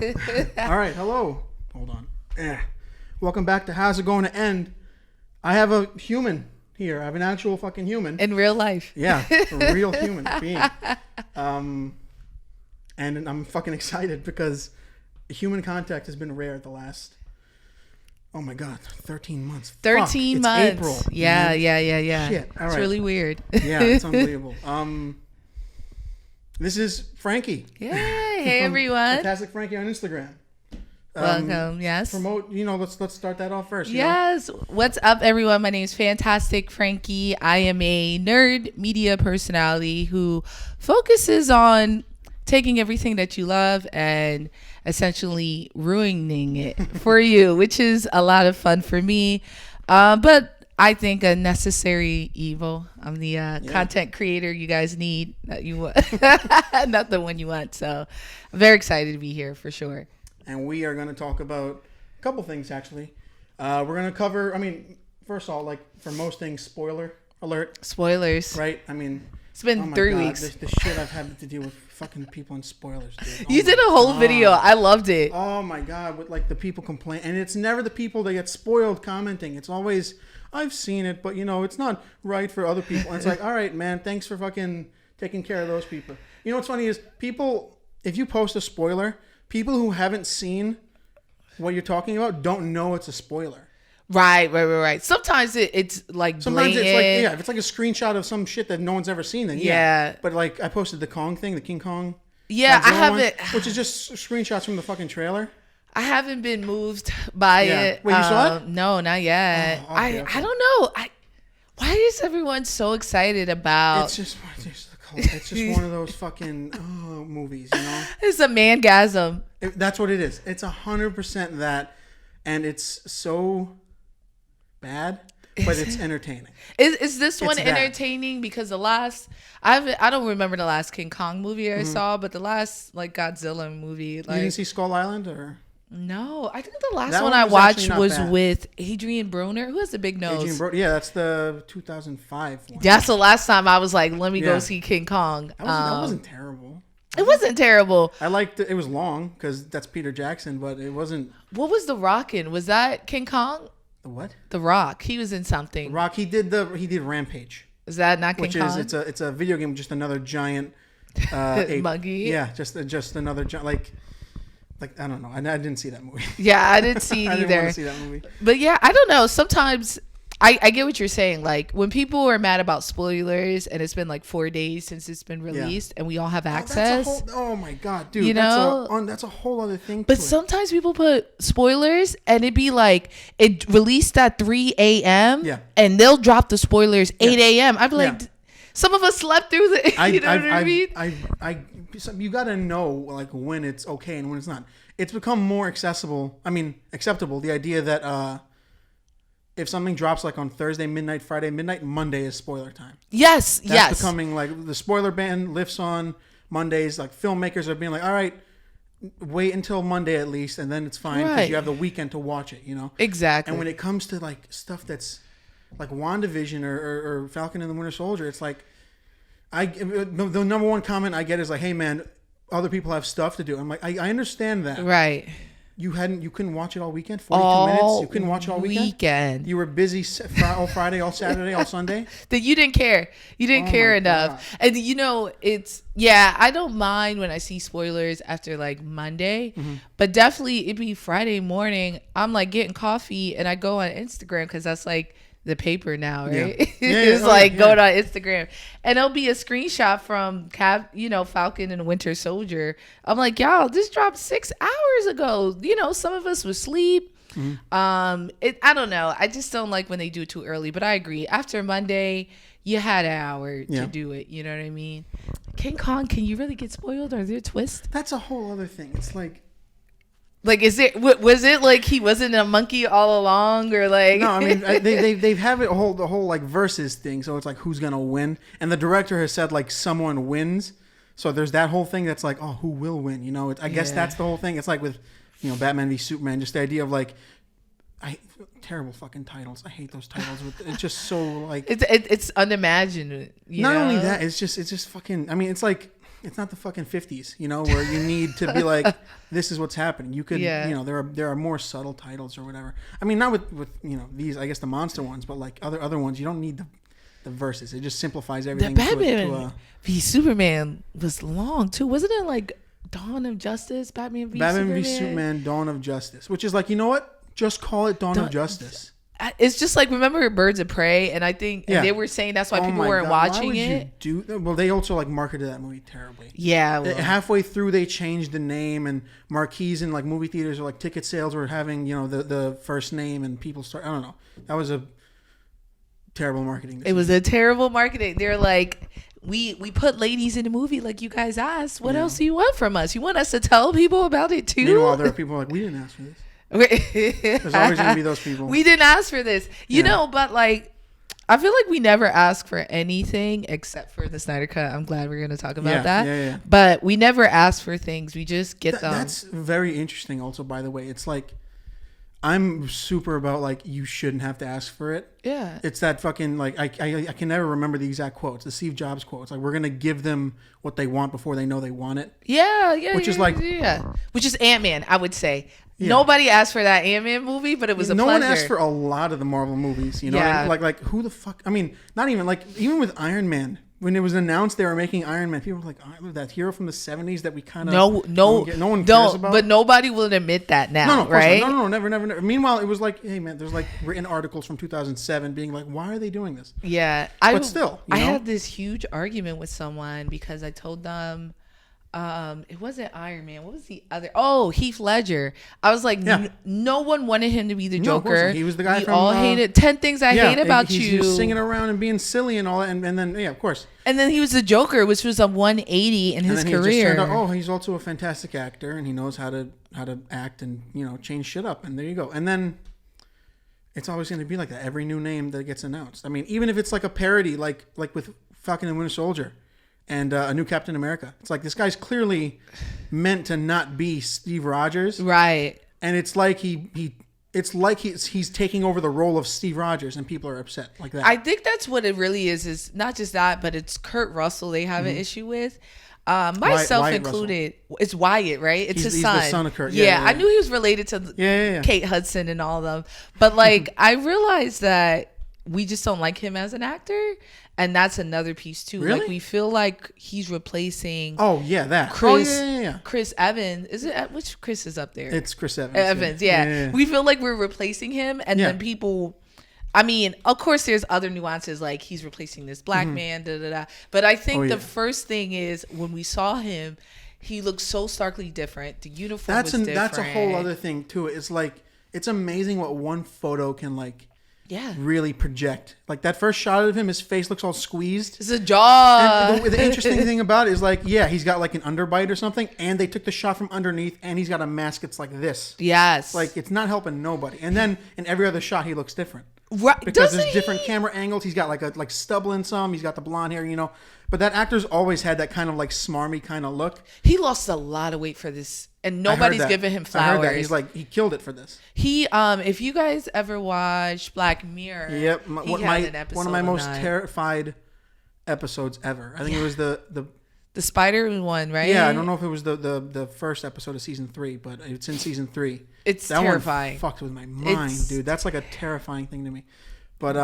All right, hello. Hold on. Welcome back to How's It Going to End? I have a human here. I have an actual fucking human. In real life. Yeah, a real human being. And I'm fucking excited because human contact has been rare the last, oh my God, 13 months. 13 Fuck, months. It's April. Yeah, man. yeah. Shit. All It's right. really weird. Yeah, it's unbelievable. This is Frankie. Yay. Hey, everyone. Fantastic Frankie on Instagram. Welcome. Yes. Promote, let's start that off first. Yes. What's up, everyone? My name is Fantastic Frankie. I am a nerd media personality who focuses on taking everything that you love and essentially ruining it for you, which is a lot of fun for me. But I think a necessary evil. I'm the content creator you guys need, that you want, not the one you want. So I'm very excited to be here for sure. And we are going to talk about a couple things, actually. We're going to cover, first of all, like for most things, spoiler alert. Spoilers. Right? It's been 3 weeks. The shit I've had to deal with fucking people and spoilers, dude. You did a whole video. I loved it. Oh my God, with like the people complain. And it's never the people that get spoiled commenting. It's always, I've seen it, but it's not right for other people. And it's like, all right, man, thanks for fucking taking care of those people. You know what's funny is people, if you post a spoiler, people who haven't seen what you're talking about don't know it's a spoiler. Right. Sometimes it's like Sometimes blatant. it's like, yeah, if it's like a screenshot of some shit that no one's ever seen, then Yeah. But like I posted the Kong thing, the King Kong. Yeah, Godzilla I haven't. which is just screenshots from the fucking trailer. I haven't been moved by it. Wait, you saw it? No, not yet. Oh, okay. I don't know. Why is everyone so excited about? It's just one of those fucking movies, It's a mangasm. That's what it is. It's 100% that, and it's so bad, but it's entertaining. Is this one that. entertaining? Because the last, I don't remember the last King Kong movie I saw, but the last like Godzilla movie, You didn't see Skull Island or? No, I think the last That one one I was watched actually not was bad. with Adrian Broner, who has the big nose. Yeah, that's the 2005 one. That's the last time I was like, let me go Yeah. see King Kong. That wasn't terrible. It wasn't terrible. I liked it. It was long because that's Peter Jackson, but it wasn't. What was The Rock in? Was that King Kong? The what? The Rock. He was in something. Rock. He did Rampage, Is that not King which Kong? is it's a video game, just another giant ape. Monkey. Yeah, just another like I don't know. I didn't see that movie. Yeah, I didn't see it I either. didn't want to see that movie. But yeah, I don't know. Sometimes I get what you're saying. Like when people are mad about spoilers and it's been like 4 days since it's been released and we all have access. Oh my God, dude. That's a whole other thing. But sometimes people put spoilers and it'd be like it released at 3 a.m. Yeah. And they'll drop the spoilers 8 a.m. I'd be like, Yeah. some of us slept through the, you know what I mean? You got to know like when it's okay and when it's not. It's become more acceptable. The idea that if something drops like on Thursday midnight, Friday midnight, Monday is spoiler time. Yes. That's becoming like the spoiler ban lifts on Mondays. Like filmmakers are being like, all right, wait until Monday at least, and then it's fine because you have the weekend to watch it. Exactly. And when it comes to like stuff that's like WandaVision or Falcon and the Winter Soldier, it's like the number one comment I get is like, hey man, other people have stuff to do. I'm like, I understand that. Right. You couldn't watch it all weekend, 42 minutes? You couldn't watch it all weekend? You were busy all Friday, all Saturday, all Sunday? That you didn't care. You didn't care enough. God. And I don't mind when I see spoilers after like Monday, but definitely it'd be Friday morning. I'm like getting coffee and I go on Instagram because that's like the paper now, right? Yeah. Going on Instagram and it'll be a screenshot from Falcon and Winter Soldier. I'm like, y'all, this dropped 6 hours ago. Some of us was asleep. I don't know. I just don't like when they do it too early, but I agree. After Monday, you had an hour to do it. You know what I mean? King Kong, can you really get spoiled? Are there a twist? That's a whole other thing. It's like, was it like he wasn't a monkey all along, or like? No, they have it the whole like versus thing. So it's like who's gonna win, and the director has said like someone wins. So there's that whole thing that's like, oh, who will win? I guess that's the whole thing. It's like with Batman v Superman, just the idea of like, terrible fucking titles. I hate those titles. It's just so like it's unimagined. Not only that, it's just fucking. It's like it's not the fucking 50s, you know, where you need to be like, this is what's happening. You could, you know, there are more subtle titles or whatever. I mean, not with you know, these, I guess the monster ones, but like other ones, you don't need the verses. It just simplifies everything. The Batman v Superman was long too. Wasn't it like Dawn of Justice? Batman v Superman, Dawn of Justice, which is like, you know what? Just call it Dawn of Justice. It's just like, remember Birds of Prey, and I think and they were saying that's why people weren't watching it. Well, they also like marketed that movie terribly. Yeah, well. Halfway through they changed the name, and marquees in like movie theaters or like ticket sales were having, you know, the first name, and people start. I don't know. That was a terrible marketing decision. It was a terrible marketing. They're like, we put ladies in the movie like you guys asked. What else do you want from us? You want us to tell people about it too? Meanwhile, there are people like, we didn't ask for this. There's always going to be those people. We didn't ask for this, you know, but like, I feel like we never ask for anything except for the Snyder Cut. I'm glad we're going to talk about that. Yeah. But we never ask for things. We just get them. That's very interesting also, by the way. It's like, I'm super about like, you shouldn't have to ask for it. Yeah. It's that fucking like, I can never remember the exact quotes, the Steve Jobs quotes. Like, we're going to give them what they want before they know they want it. Yeah. Which is like, which is Ant-Man, I would say. Yeah. Nobody asked for that Ant-Man movie, but it was a pleasure. No one asked for a lot of the Marvel movies, you know? Yeah. Like who the fuck? I mean, not even like, even with Iron Man, when it was announced they were making Iron Man, people were like, oh, that hero from the 70s that we kind of no one cares about. But nobody will admit that now, right? No, never. Meanwhile, it was like, hey man, there's like written articles from 2007 being like, why are they doing this? Yeah, but still, I had this huge argument with someone because I told them. It wasn't Iron Man. What was the other? Oh, Heath Ledger. I was like, no one wanted him to be the Joker. He was the guy we from... all hated 10 Things I Hate About You. He was singing around and being silly and all that. And then, of course. And then he was the Joker, which was a 180 in his career. He just turned out, he's also a fantastic actor and he knows how to act and, you know, change shit up. And there you go. And then it's always going to be like that. Every new name that gets announced. I mean, even if it's like a parody, like with Falcon and Winter Soldier. And a new Captain America. It's like, this guy's clearly meant to not be Steve Rogers, right? And it's like he's taking over the role of Steve Rogers, and people are upset like that. I think that's what it really is. Is not just that, but it's Kurt Russell they have an issue with. Myself Wyatt included. Russell. It's Wyatt, right? It's his son. He's the son of Kurt. Yeah, I knew he was related to Kate Hudson and all of them. But like, I realized that we just don't like him as an actor. And that's another piece too. Really? Like, we feel like he's replacing. Oh yeah, that. Chris. Chris Evans. Is it which Chris is up there? It's Chris Evans. Evans. Yeah. We feel like we're replacing him, and then people. I mean, of course, there's other nuances like he's replacing this black man. But I think the first thing is when we saw him, he looked so starkly different. The uniform was different. That's a whole other thing too. It's like, it's amazing what one photo can like. Yeah, really project. Like that first shot of him, his face looks all squeezed. It's a jaw. And the interesting thing about it is like, he's got like an underbite or something, and they took the shot from underneath, and he's got a mask. It's like this. Yes. Like, it's not helping nobody. And then in every other shot, he looks different. Right. Because there's different camera angles. He's got like stubble in some. He's got the blonde hair, you know. But that actor's always had that kind of like smarmy kind of look. He lost a lot of weight for this, and nobody's giving him flowers. I heard that. He's like, he killed it for this. He, if you guys ever watch Black Mirror, yep, one of my most terrified episodes ever. I think it was the spider one, right? Yeah, I don't know if it was the first episode of season 3, but it's in season 3. It's that terrifying. One fucked with my mind, dude. That's like a terrifying thing to me. But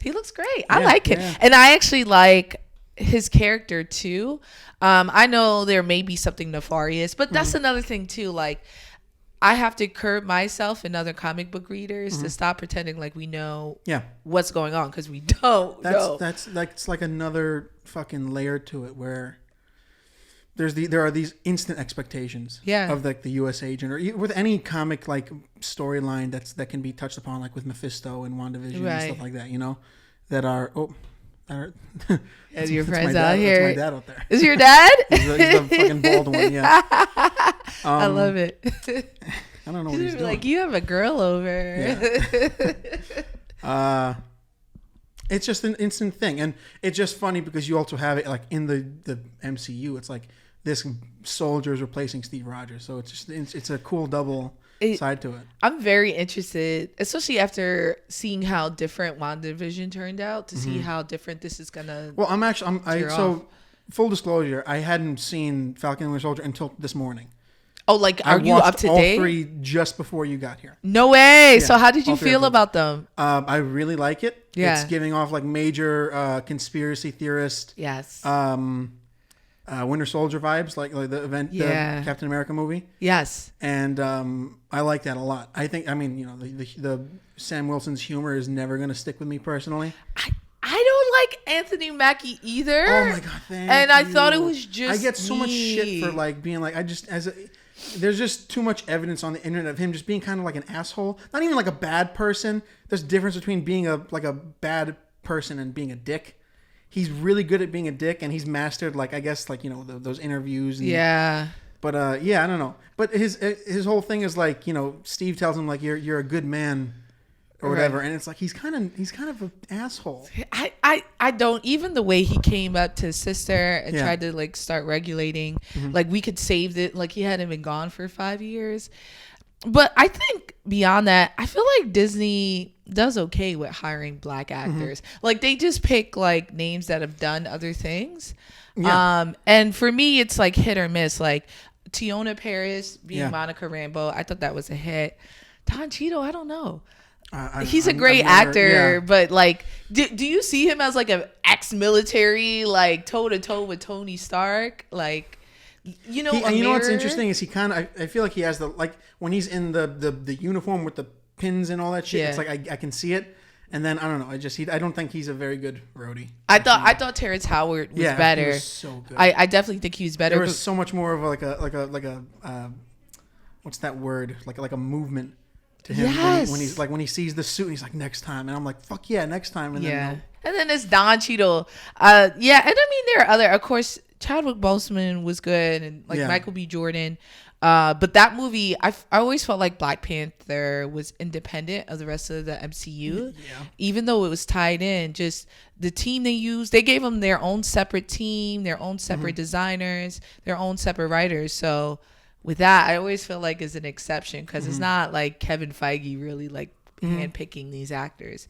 he looks great. I like him, and I actually like his character too. I know there may be something nefarious, but that's another thing too. Like, I have to curb myself and other comic book readers to stop pretending like we know what's going on, because we don't know. That's like another fucking layer to it, where there are these instant expectations of like the U.S. agent, or with any comic like storyline that can be touched upon, like with Mephisto and WandaVision and stuff like that, you know, that are As your friends out here. That's my dad out there. Is your dad? he's the fucking bald one, yeah. I love it. I don't know what he's doing. Like, you have a girl over. Yeah. It's just an instant thing. And it's just funny because you also have it like in the MCU. It's like this soldier is replacing Steve Rogers. So it's a cool double side to it. I'm very interested, especially after seeing how different WandaVision turned out, to see how different this is gonna. Well, so full disclosure, I hadn't seen Falcon and Winter Soldier until this morning. Oh, like, are you up to date? All 3 just before you got here. No way. Yeah, so how did you feel about them? I really like it. Yeah. It's giving off like major conspiracy theorist. Yes. Winter Soldier vibes, like the event, the Captain America movie. Yes. And I like that a lot. I mean, the Sam Wilson's humor is never going to stick with me personally. I don't like Anthony Mackie either. Oh my god, thank you. And I thought it was just I get so much shit for like being like there's just too much evidence on the internet of him just being kind of like an asshole. Not even like a bad person. There's a difference between being a bad person and being a dick. He's really good at being a dick, and he's mastered like I guess like those interviews. And, yeah. But I don't know. But his whole thing is like Steve tells him like you're a good man. Or whatever, right. And it's like he's kind of an asshole. I don't, even the way he came up to his sister and tried to like start regulating, like we could save it, like he hadn't been gone for 5 years. But I think beyond that, I feel like Disney does okay with hiring black actors. Like they just pick like names that have done other things. Yeah. And for me, it's like hit or miss. Like Tiona Paris being Monica Rambeau, I thought that was a hit. Don Cheadle, I don't know. He's a great actor, but like, do you see him as like an ex-military, like toe to toe with Tony Stark? Like, you know what's interesting is he kind of, I feel like he has the, like when he's in the uniform with the pins and all that shit, it's like I can see it. And then I don't know, I don't think he's a very good roadie. I thought Terrence Howard was better. He was so good. I definitely think he was better. There was so much more of like a what's that word? Like a movement to him when he sees the suit and he's like next time, and I'm like fuck yeah, next time. And then and then there's Don Cheadle, and I mean there are other, of course Chadwick Boseman was good, and like Michael B. Jordan, but that movie I always felt like Black Panther was independent of the rest of the MCU, even though it was tied in. Just the team they used, they gave them their own separate team, their own separate designers, their own separate writers. So with that, I always feel like is an exception because it's not like Kevin Feige really like handpicking these actors.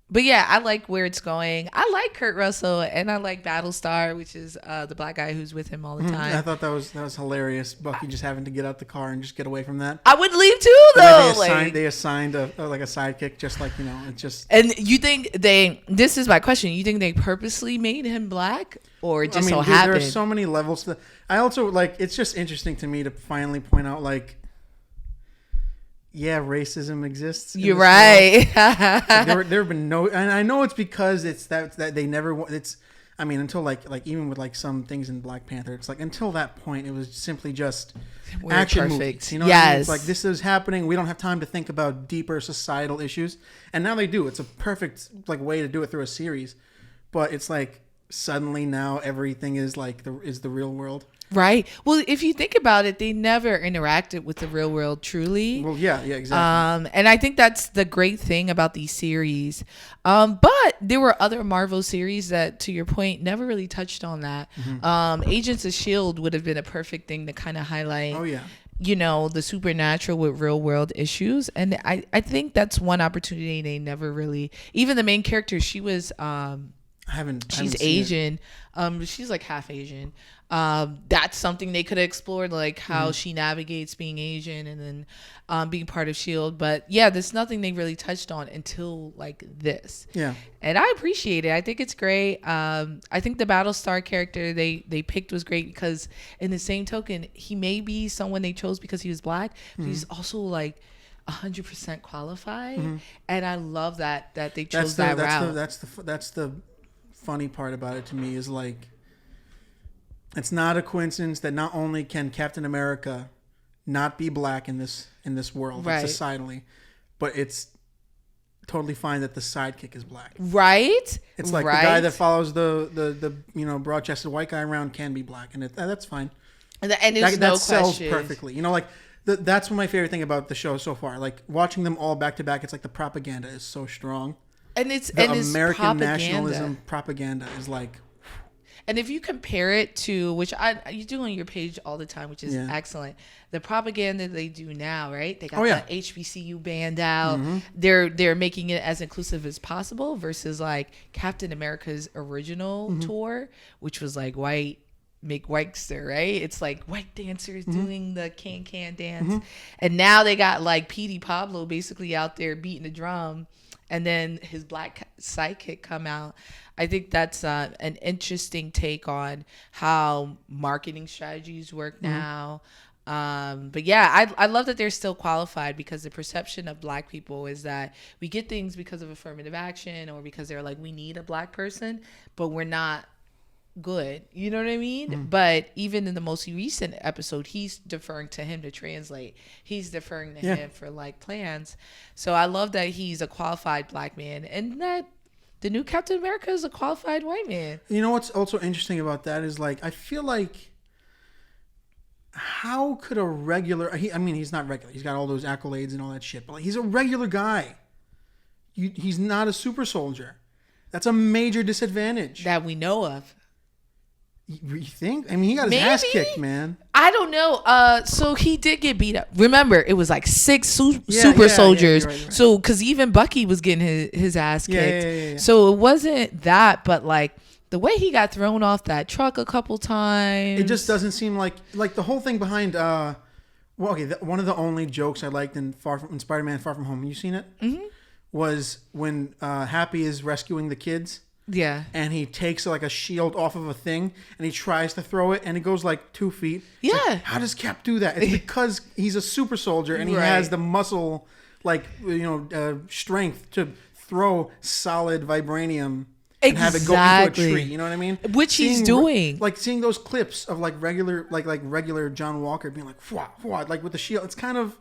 But yeah, I like where it's going. I like Kurt Russell, and I like Battlestar, which is the black guy who's with him all the time. I thought that was hilarious. Bucky just having to get out the car and just get away from that. I would leave too, though. They assigned a sidekick, just like it's just. And you think this is my question. You think they purposely made him black, or just so happened? There are so many levels to. I also like. It's just interesting to me to finally point out like. Yeah, racism exists. You're right. Like there have been no, and I know it's because it's that they never. It's, I mean, until like even with like some things in Black Panther, it's like until that point, it was simply just action movies. You know, what I mean? It's like this is happening. We don't have time to think about deeper societal issues, and now they do. It's a perfect like way to do it through a series, but it's like suddenly now everything is like the real world. Right. Well, if you think about it, they never interacted with the real world truly. Well, yeah, exactly. And I think that's the great thing about these series. But there were other Marvel series that, to your point, never really touched on that. Agents of S.H.I.E.L.D. would have been a perfect thing to kind of highlight. Oh, yeah. The supernatural with real world issues. And I think that's one opportunity they never really, even the main character, she was, she's Asian. She's like half Asian. That's something they could have explored, like how she navigates being Asian and then being part of S.H.I.E.L.D. But yeah, there's nothing they really touched on until like this. Yeah. And I appreciate it. I think it's great. I think the Battlestar character they picked was great because in the same token, he may be someone they chose because he was black, but he's also like 100% qualified. And I love that they chose that route. That's the funny part about it to me is like, it's not a coincidence that not only can Captain America not be black in this world societally, but it's totally fine that the sidekick is black. Right? It's like the guy that follows the broad-chested white guy around can be black, and that's fine. And that sells perfectly. Like that's my favorite thing about the show so far. Like watching them all back to back, it's like the propaganda is so strong. And it's American nationalism propaganda is like. And if you compare it to, which you do on your page all the time, which is excellent, the propaganda they do now, right? They got the HBCU band out. They're making it as inclusive as possible versus like Captain America's original tour, which was like white. Make Whitester, right? It's like white dancers doing the can dance. And now they got like Petey Pablo basically out there beating the drum, and then his black sidekick come out. I think that's an interesting take on how marketing strategies work now. But yeah, I love that they're still qualified, because the perception of black people is that we get things because of affirmative action or because they're like, we need a black person, but we're not good, you know what I mean? But even in the most recent episode, he's deferring to him to translate. He's deferring to him for like plans. So I love that he's a qualified black man, and that the new Captain America is a qualified white man. You know what's also interesting about that is like, I feel like, how could a regular, he's not regular, he's got all those accolades and all that shit, but like, he's a regular guy. He's not a super soldier. That's a major disadvantage that we know of. You think? I mean, he got his ass kicked, man. I don't know. So he did get beat up. Remember, it was like 6 super soldiers. Yeah, right. So, because even Bucky was getting his ass kicked. Yeah. So it wasn't that, but like the way he got thrown off that truck a couple times. It just doesn't seem like the whole thing behind. One of the only jokes I liked in Spider-Man: Far From Home. You seen it? Was when Happy is rescuing the kids. Yeah. And he takes like a shield off of a thing and he tries to throw it and it goes like 2 feet. It's like, how does Cap do that? It's because he's a super soldier and he has the muscle, strength to throw solid vibranium and have it go into a tree. You know what I mean? Which he's doing. Like seeing those clips of like regular John Walker being like, "Fwah," like with the shield. It's kind of.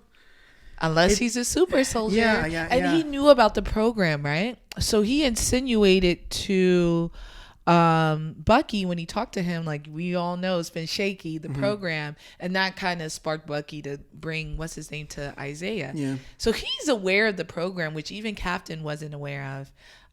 Unless he's a super soldier. Yeah. He knew about the program, right? So he insinuated to Bucky when he talked to him, like, we all know it's been shaky, the program. And that kind of sparked Bucky to bring, what's his name, to Isaiah. Yeah. So he's aware of the program, which even Captain wasn't aware of.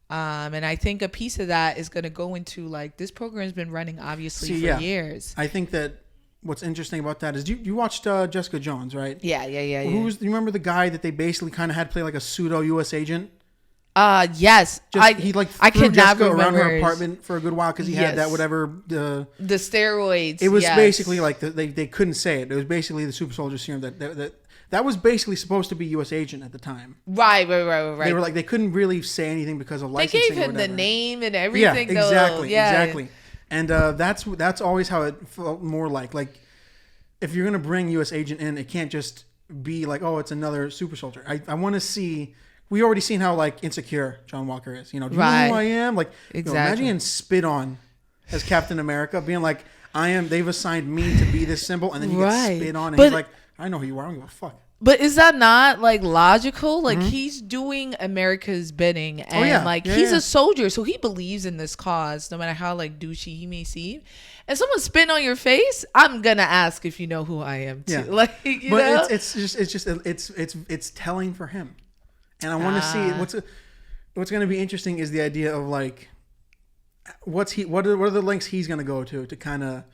And I think a piece of that is going to go into, like, this program's been running, obviously, for years. I think that what's interesting about that is you watched Jessica Jones, right? Yeah. You remember the guy that they basically kind of had play like a pseudo U.S. agent? Yes. He threw Jessica around her apartment for a good while because he had that whatever the steroids. It was basically like they couldn't say it. It was basically the super soldier serum that was basically supposed to be U.S. agent at the time. Right. They were like they couldn't really say anything because of licensing. They gave him the name and everything. Exactly. And that's always how it felt more like if you're gonna bring U.S. agent in, it can't just be like, oh, it's another super soldier. I want to see. We already seen how like insecure John Walker is. Do you know who I am? Like, imagine getting spit on as Captain America, being like, I am. They've assigned me to be this symbol, and then you get spit on, and he's like, I know who you are. I don't give a fuck. But is that not like logical? Like he's doing America's bidding, and he's a soldier, so he believes in this cause, no matter how like douchey he may seem. And someone spit on your face, I'm gonna ask if you know who I am too. Yeah. It's telling for him, and I want to see what's going to be interesting is the idea of like what are the lengths he's going to go to kind of.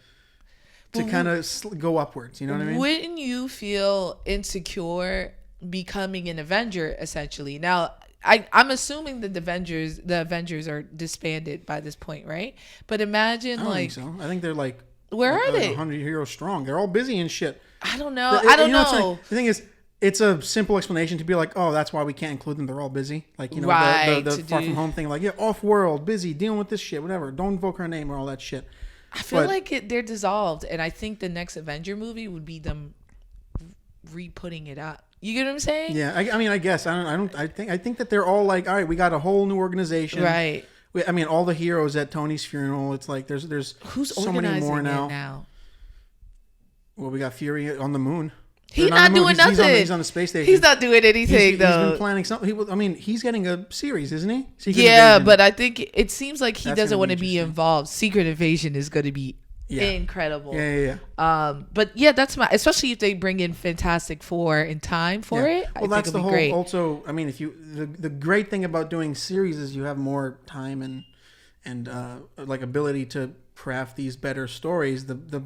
Go upwards, you know what I mean? Wouldn't you feel insecure becoming an Avenger, essentially? Now, I'm assuming that the Avengers are disbanded by this point, right? But imagine, I don't think so. I think they're like, where are they? 100 heroes strong. They're all busy and shit. I don't know. I don't know. The thing is, it's a simple explanation to be like, oh, that's why we can't include them. They're all busy. Like, the Far From Home thing, like, off-world, busy, dealing with this shit, whatever. Don't invoke her name or all that shit. I feel like they're dissolved, and I think the next Avenger movie would be them re-putting it up. You get what I'm saying? Yeah, I guess I think that they're all like, all right, we got a whole new organization, right? All the heroes at Tony's funeral. It's like there's who's so many more now. Well, we got Fury on the moon. He's not doing nothing. He's on the space station. He's not doing anything, though. He's been planning something. He's getting a series, isn't he? But I think it seems like he doesn't want to be involved. Secret Invasion is going to be incredible. Yeah. But yeah, that's especially if they bring in Fantastic Four in time for it. Well, that's the whole. Great. Also, if you the great thing about doing series is you have more time and like ability to craft these better stories. The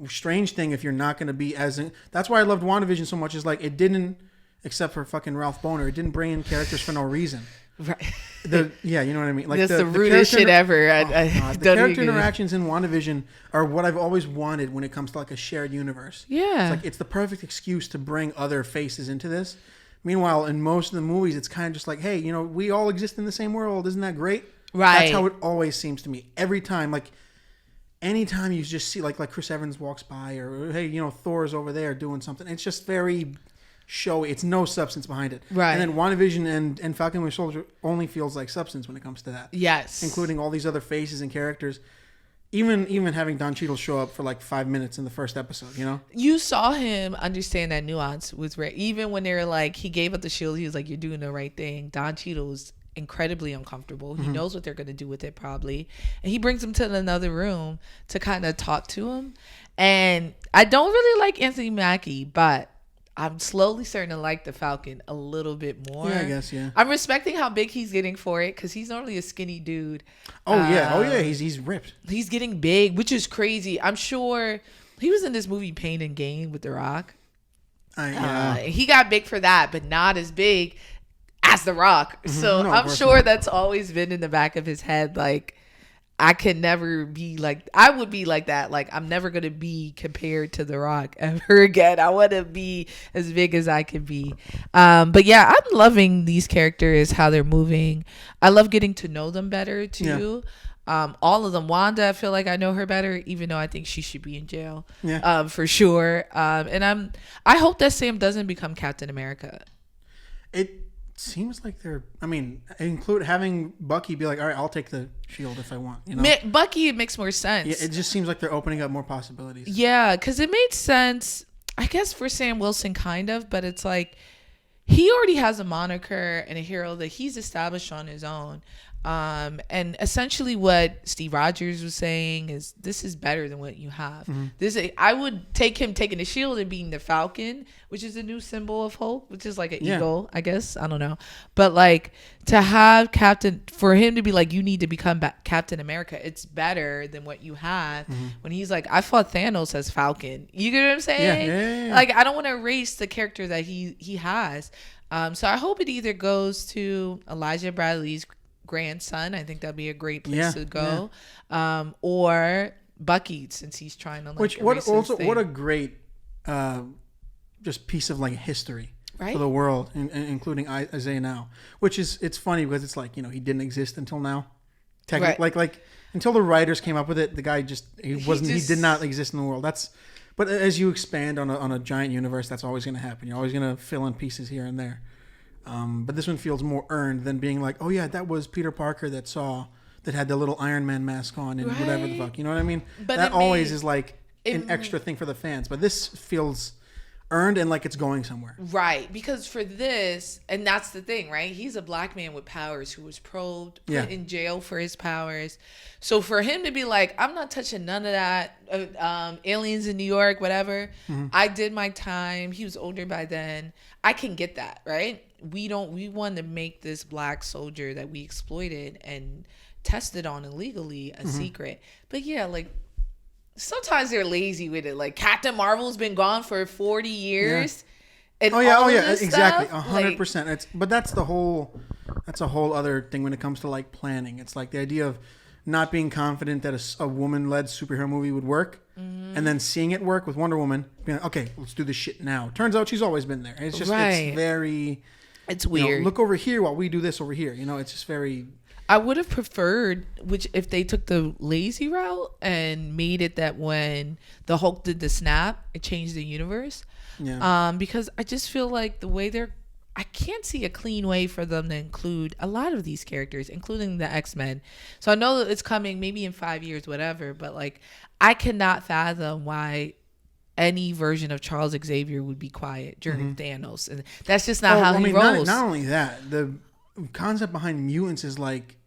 strange thing, if you're not going to be that's why I loved WandaVision so much, is like it didn't, except for fucking Ralph Boner, it didn't bring in characters for no reason. Right. You know what I mean? Like that's the rudest shit ever. The character interactions in WandaVision are what I've always wanted when it comes to like a shared universe. Yeah. It's the perfect excuse to bring other faces into this. Meanwhile, in most of the movies, it's kind of just like, hey, you know, we all exist in the same world. Isn't that great? Right. That's how it always seems to me. Every time, like, anytime you just see, like Chris Evans walks by, or, hey, you know, Thor's over there doing something. It's just very showy. It's no substance behind it. Right. And then WandaVision and Falcon Winter Soldier only feels like substance when it comes to that. Yes. Including all these other faces and characters. Even having Don Cheadle show up for like 5 minutes in the first episode, you know? You saw him understand that nuance with Ray. Even when they were like, he gave up the shield, he was like, you're doing the right thing. Don Cheadle was incredibly uncomfortable. He knows what they're going to do with it probably. And he brings him to another room to kind of talk to him. And I don't really like Anthony Mackie, but I'm slowly starting to like the Falcon a little bit more. Yeah, I guess, yeah. I'm respecting how big he's getting for it, because he's normally a skinny dude. He's ripped. He's getting big, which is crazy. I'm sure he was in this movie Pain and Gain with The Rock. He got big for that, but not as big as The Rock. So I'm sure that's always been in the back of his head. Like, I can never be like, I would be like that. Like, I'm never going to be compared to The Rock ever again. I want to be as big as I can be. But yeah, I'm loving these characters, how they're moving. I love getting to know them better too. Yeah. All of them. Wanda, I feel like I know her better, even though I think she should be in jail. Yeah. For sure. And I hope that Sam doesn't become Captain America. It seems like include having Bucky be like, all right, I'll take the shield if I want. You know? Bucky, it makes more sense. Yeah, it just seems like they're opening up more possibilities. Yeah, because it made sense, I guess, for Sam Wilson, kind of, but it's like he already has a moniker and a hero that he's established on his own. And essentially what Steve Rogers was saying is, this is better than what you have. I would take him taking the shield and being the Falcon, which is a new symbol of hope, which is like an eagle, I guess. I don't know. But like, to have for him to be like, you need to become Captain America, it's better than what you have. When he's like, I fought Thanos as Falcon. You get what I'm saying? Yeah. Like, I don't want to erase the character that he has. So I hope it either goes to Elijah Bradley's grandson. I think that'd be a great place to go. Or Bucky, since he's trying to like, what a great just piece of like history for the world, including Isaiah now, which is, it's funny because it's like, you know, he didn't exist until now, technically. Like until the writers came up with it, the guy he did not exist in the world. But as you expand on a giant universe, that's always going to happen. You're always going to fill in pieces here and there. But this one feels more earned than being like, oh yeah, that was Peter Parker that had the little Iron Man mask on and whatever the fuck, you know what I mean? But that always is like an extra thing for the fans. But this feels earned and like it's going somewhere. Right. Because for this, and that's the thing, right? He's a black man with powers who was probed, put in jail for his powers. So for him to be like, I'm not touching none of that, aliens in New York, whatever. I did my time. He was older by then. I can get that, right? We wanted to make this black soldier that we exploited and tested on illegally a secret. But yeah, like, sometimes they're lazy with it. Like, Captain Marvel's been gone for 40 years. Yeah. And exactly. 100%. But that's a whole other thing when it comes to like planning. It's like the idea of not being confident that a woman-led superhero movie would work, and then seeing it work with Wonder Woman, being like, okay, let's do this shit now. Turns out she's always been there. It's just it's very, it's weird. Look over here while we do this over here. You know, it's just very. I would have preferred, if they took the lazy route and made it that when the Hulk did the snap, it changed the universe. Yeah. Because I just feel like the way I can't see a clean way for them to include a lot of these characters, including the X-Men. So I know that it's coming maybe in 5 years, whatever, but like, I cannot fathom why any version of Charles Xavier would be quiet during Thanos. And that's just not how he rolls. Not only that, the concept behind mutants is like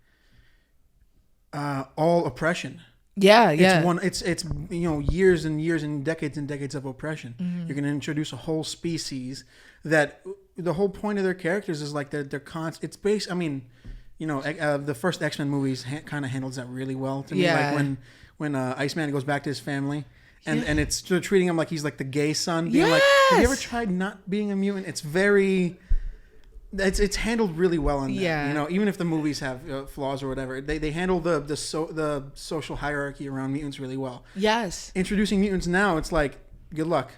all oppression. Yeah. It's years and years and decades of oppression. You're going to introduce a whole species that the whole point of their characters is like they're constant. It's based. I mean, the first X-Men movies kind of handles that really well to me. Like when Iceman goes back to his family. And it's they're treating him like he's like the gay son. Being like, have you ever tried not being a mutant? It's very... It's handled really well in that. Yeah. You know, even if the movies have flaws or whatever, they handle the social hierarchy around mutants really well. Yes. Introducing mutants now, it's like, good luck.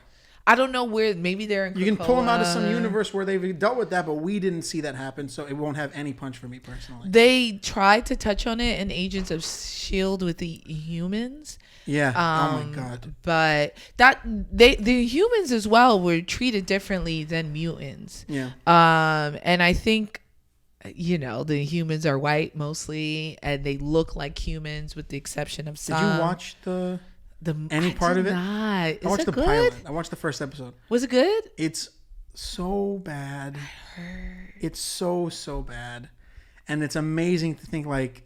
I don't know where, maybe they're in Krakoa. You can pull them out of some universe where they've dealt with that, but we didn't see that happen, so it won't have any punch for me personally. They tried to touch on it in Agents of S.H.I.E.L.D. with the humans. Yeah. Oh my God. But the humans as well were treated differently than mutants. Yeah. And I think, you know, the humans are white mostly, and they look like humans with the exception of some. Did you watch any part of it? I watched the good? pilot. I watched the first episode. Was it good? It's so bad. I heard. It's so bad, and it's amazing to think like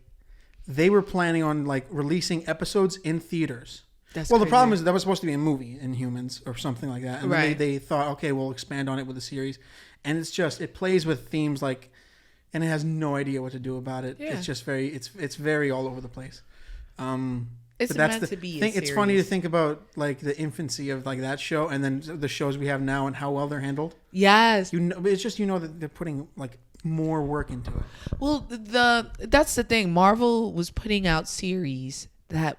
they were planning on like releasing episodes in theaters. That's well, crazy. the problem is that was supposed to be a movie in humans or something like that, and right. then they thought, okay, we'll expand on it with a series, and it's just it plays with themes like, and it has no idea what to do about it. Yeah. It's just very it's very all over the place. It's but meant to be a thing. series. It's funny to think about like the infancy of like that show, and then the shows we have now and how well they're handled. Yes. You know, it's just that they're putting like more work into it. Well, that's the thing. Marvel was putting out series that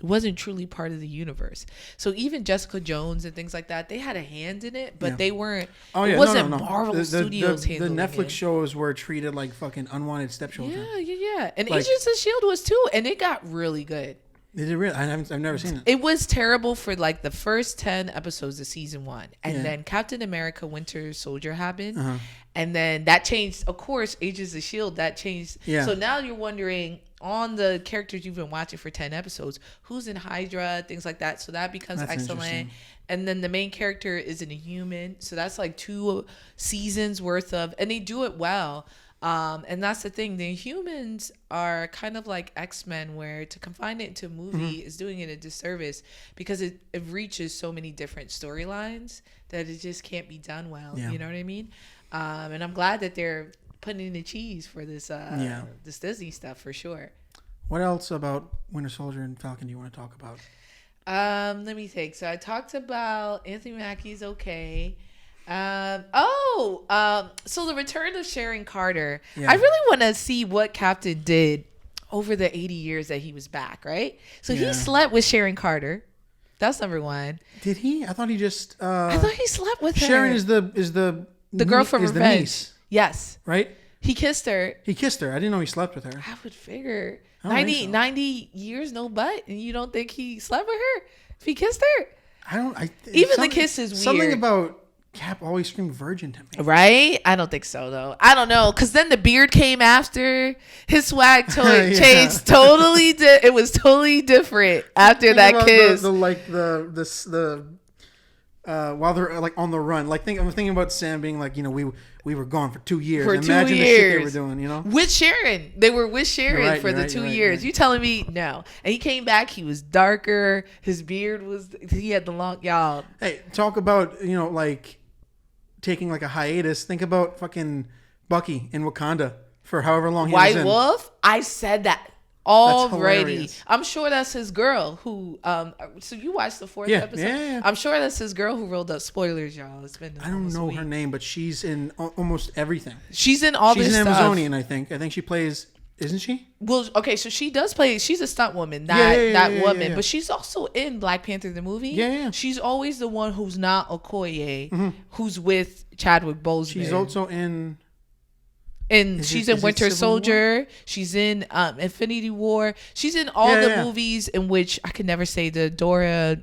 wasn't truly part of the universe. So even Jessica Jones and things like that, they had a hand in it, but they weren't. Oh yeah, it wasn't no. Marvel Studios the handling Netflix it. shows were treated like fucking unwanted stepchildren. Yeah. And Like- Agents of S.H.I.E.L.D. was too, and it got really good. Is it real? I've never seen it. It was terrible for like the first 10 episodes of season 1. And then Captain America Winter Soldier happened. And then that changed, of course, Agents of S.H.I.E.L.D., that changed. Yeah. So now you're wondering, on the characters you've been watching for 10 episodes, who's in Hydra, things like that. So that becomes That's excellent. interesting. And then the main character isn't a human. So that's like 2 seasons worth of, and they do it well. And that's the thing. The humans are kind of like X-Men, where to confine it into a movie is doing it a disservice because it reaches so many different storylines that it just can't be done well. Yeah. You know what I mean? And I'm glad that they're putting in the cheese for this this Disney stuff for sure. What else about Winter Soldier and Falcon do you want to talk about? Let me think. So I talked about Anthony Mackie's okay. So the return of Sharon Carter. Yeah. I really want to see what Captain did over the 80 years that he was back, right? So he slept with Sharon Carter. That's number one. Did he? I thought he just. I thought he slept with her. Sharon is the girl from is the Revenge. niece, Yes. right? He kissed her. He kissed her. I didn't know he slept with her. I would figure I don't 90, think so. 90 years, no butt, and you don't think he slept with her if he kissed her? Even the kiss is weird. Something about Cap always screamed virgin to me. Right? I don't think so, though. I don't know. Because then the beard came after. His swag Yeah. changed totally. It was totally different after that kiss. While they're like on the run, like I'm thinking about Sam being like, you know, we were gone for 2 years. For Imagine 2 the shit they were years. doing, you know. With Sharon. They were with Sharon You're right, for you're the right, 2 you're right, years. you're right. You telling me no? And he came back. He was darker. His beard was. He had the long. Y'all. Hey, talk about, you know, like taking like a hiatus. Think about fucking Bucky in Wakanda for however long he was White in. Wolf. I said that already. hilarious. I'm sure that's his girl who. So you watched the 4th episode? Yeah. I'm sure that's his girl who rolled up. Spoilers, y'all. It's been. I don't almost a know week. her name, but she's in almost everything. She's in all She's this an stuff. Amazonian, I think. I think she plays. Isn't she? Well, okay, so she does play. She's a stunt woman, that woman, yeah. but she's also in Black Panther the movie. Yeah. She's always the one who's not Okoye, who's with Chadwick Boseman. She's also in. And she's in it Winter Civil War? Soldier. She's in Infinity War. She's in all the Yeah. movies in which I can never say the Dora,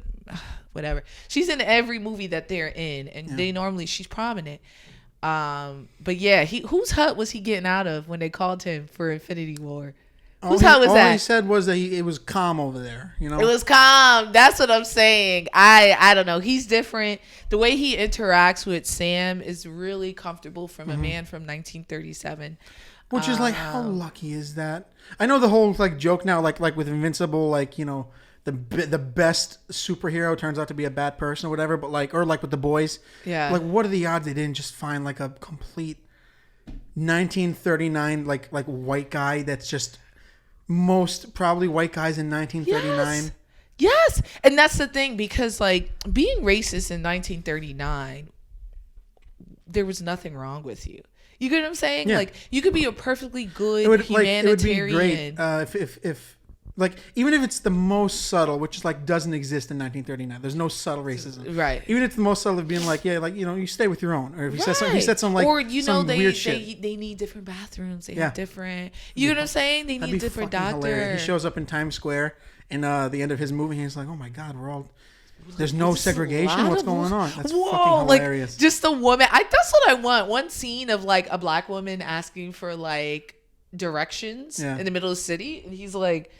whatever. She's in every movie that they're in, and they normally she's prominent. But yeah, whose hut was he getting out of when they called him for Infinity War? Whose hut was all that? he said was that it was calm over there. You know. It was calm. That's what I'm saying. I don't know. He's different. The way he interacts with Sam is really comfortable from a man from 1937. Which is like, how lucky is that? I know the whole like joke now, like with Invincible, like, you know, the best superhero turns out to be a bad person or whatever. But like, or like with the boys, Yeah. Like, what are the odds they didn't just find like a complete 1939 like white guy that's just most probably white guys in 1939. Yes. And that's the thing, because like being racist in 1939, there was nothing wrong with you. You get what I'm saying? Like you could be a perfectly good humanitarian. It would be great if like, even if it's the most subtle, which is like doesn't exist in 1939. There's no subtle racism. Right. Even if it's the most subtle of being like, yeah, like, you know, you stay with your own. Or if he said something like, or, you know, weird shit. They need different bathrooms. They have different, you know what I'm saying? They need different doctors. He shows up in Times Square in the end of his movie. And he's like, oh my God, there's no segregation. What's going on? That's fucking hilarious. Like, just a woman. That's what I want. One scene of like a black woman asking for like directions in the middle of the city. And he's like,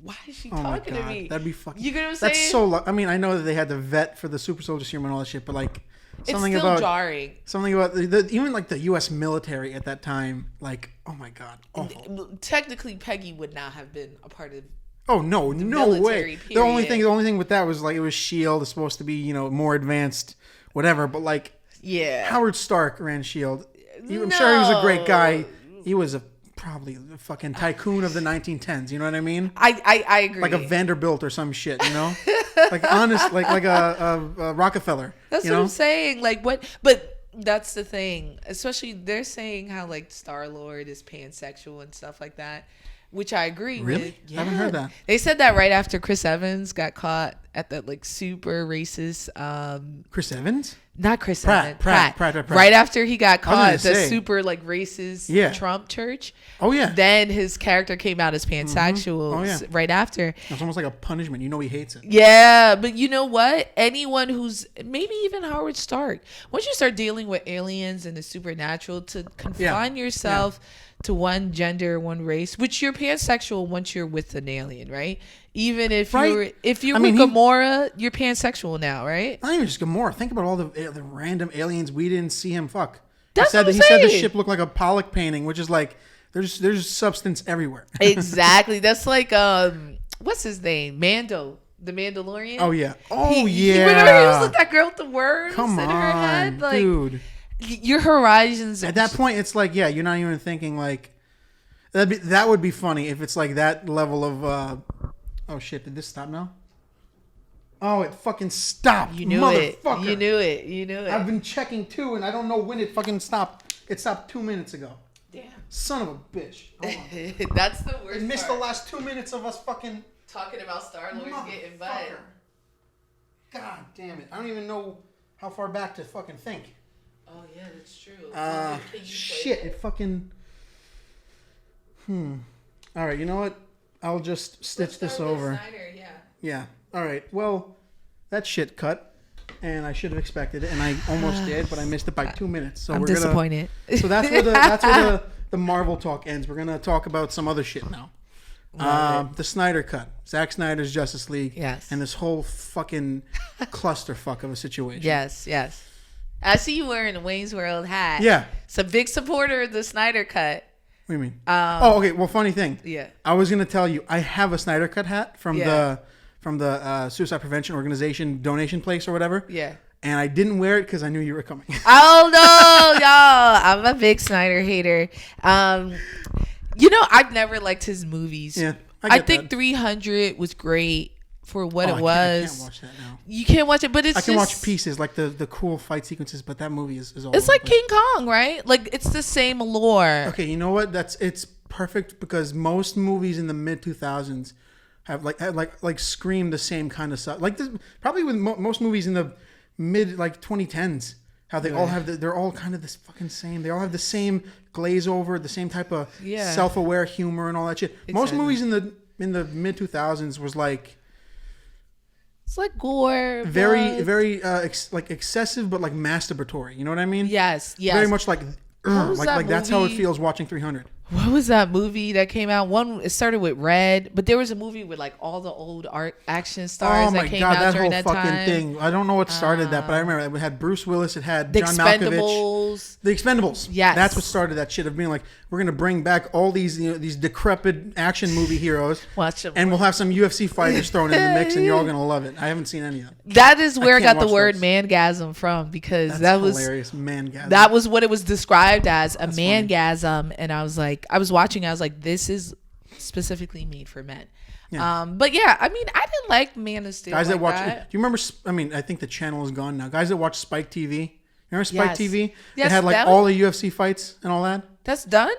why is she talking to me? That'd be fucking. You get what I'm saying? That's so. I mean, I know that they had to vet for the super soldier serum and all that shit, but like something it's still about jarring. Something about even like the U.S. military at that time. Like, oh my God, awful. Technically, Peggy would not have been a part of. Oh no way. Period. The only thing with that was like it was S.H.I.E.L.D. It's supposed to be, you know, more advanced, whatever. But like, Howard Stark ran S.H.I.E.L.D. I'm sure he was a great guy. He was probably the fucking tycoon of the 1910s. You know what I mean? I agree. Like a Vanderbilt or some shit. You know, like honest, like a Rockefeller. That's what I'm saying. Like what? But that's the thing. Especially they're saying how like Star-Lord is pansexual and stuff like that. Which I agree with. Really? Yeah. I haven't heard that. They said that right after Chris Evans got caught at that like super racist. Chris Evans? Not Chris Evans. Pratt. Right after he got caught at the super like racist Trump church. Oh yeah. Then his character came out as pansexual right after. It's almost like a punishment. You know he hates it. Yeah, but you know what? Anyone who's maybe even Howard Stark. Once you start dealing with aliens and the supernatural, to confine yourself to one gender, one race, which you're pansexual once you're with an alien, right? Even if you're with Gamora, you're pansexual now, right? Not even just Gamora. Think about all the random aliens we didn't see him fuck. That's what I'm saying. He said the ship looked like a Pollock painting, which is like there's substance everywhere. Exactly. That's like what's his name? Mando. The Mandalorian. Oh yeah. Remember he was with that girl with the worms in her head? Like, dude. Your horizons at that point, it's like, you're not even thinking like that would be funny if it's like that level of oh shit, did this stop now? Oh, it fucking stopped. You knew motherfucker. You knew it. I've been checking too, and I don't know when it fucking stopped. It stopped 2 minutes ago. Damn. Son of a bitch. That's the worst. It missed the last 2 minutes of us fucking talking about Star-Lord getting butt. God damn it. I don't even know how far back to fucking think. Oh yeah, that's true. Shit, it fucking. All right, you know what? I'll just stitch this over. Snyder, yeah. All right. Well, that shit cut, and I should have expected it, and I almost did, but I missed it by 2 minutes. So I'm disappointed. So that's where the Marvel talk ends. We're gonna talk about some other shit now. The Snyder cut, Zack Snyder's Justice League, and this whole fucking clusterfuck of a situation. Yes. I see you wearing a Wayne's World hat. Yeah. It's a big supporter of the Snyder Cut. What do you mean? Okay. Well, funny thing. Yeah. I was gonna tell you, I have a Snyder Cut hat from the Suicide Prevention Organization donation place or whatever. Yeah. And I didn't wear it because I knew you were coming. Oh no, y'all! I'm a big Snyder hater. You know, I've never liked his movies. Yeah. I think 300 was great for what it was. I can't watch that now. You can't watch it, but I can watch pieces, like the cool fight sequences, but that movie is all. It's like King Kong, right? Like it's the same lore. Okay, you know what? It's perfect because most movies in the mid 2000s have like scream the same kind of stuff. Like probably with most movies in the mid 2010s, how they all have they're all kind of this fucking same. They all have the same glaze over, the same type of self-aware humor and all that shit. Exactly. Most movies in the mid 2000s was like. It's like gore. Very excessive, but like masturbatory. You know what I mean? Yes. Very much like that's how it feels watching 300. What was that movie that came out? It started with Red, but there was a movie with like all the old action stars that came out during that time. Oh my god, that whole fucking thing! I don't know what started that, but I remember it had Bruce Willis. It had John Malkovich. The Expendables. Yes, that's what started that shit of being like, we're gonna bring back all these these decrepit action movie heroes. Watch them, and we'll have some UFC fighters thrown in the mix, and you're all gonna love it. I haven't seen any of them. That is where I got the word mangasm from, because that was hilarious. Mangasm. That was what it was described as, a mangasm, and I was watching. I was like, this is specifically made for men. Yeah. But yeah, I mean, I didn't like Man of Steel. Guys like that watch, that. do you remember? I mean, I think the channel is gone now. Guys that watch Spike TV. Remember Spike Yes. TV? Yes, It had like that all the UFC fights and all that. That's done.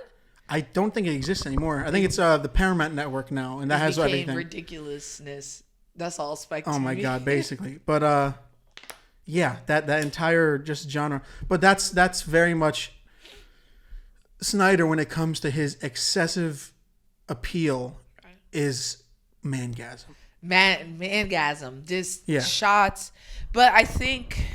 I don't think it exists anymore. I think it's the Paramount Network now, and that has became everything. ridiculousness. That's all Spike TV. Oh my god, basically. But yeah, that entire just genre. But that's very much Snyder when it comes to his excessive appeal is mangasm. Mangasm. Just shots. But I think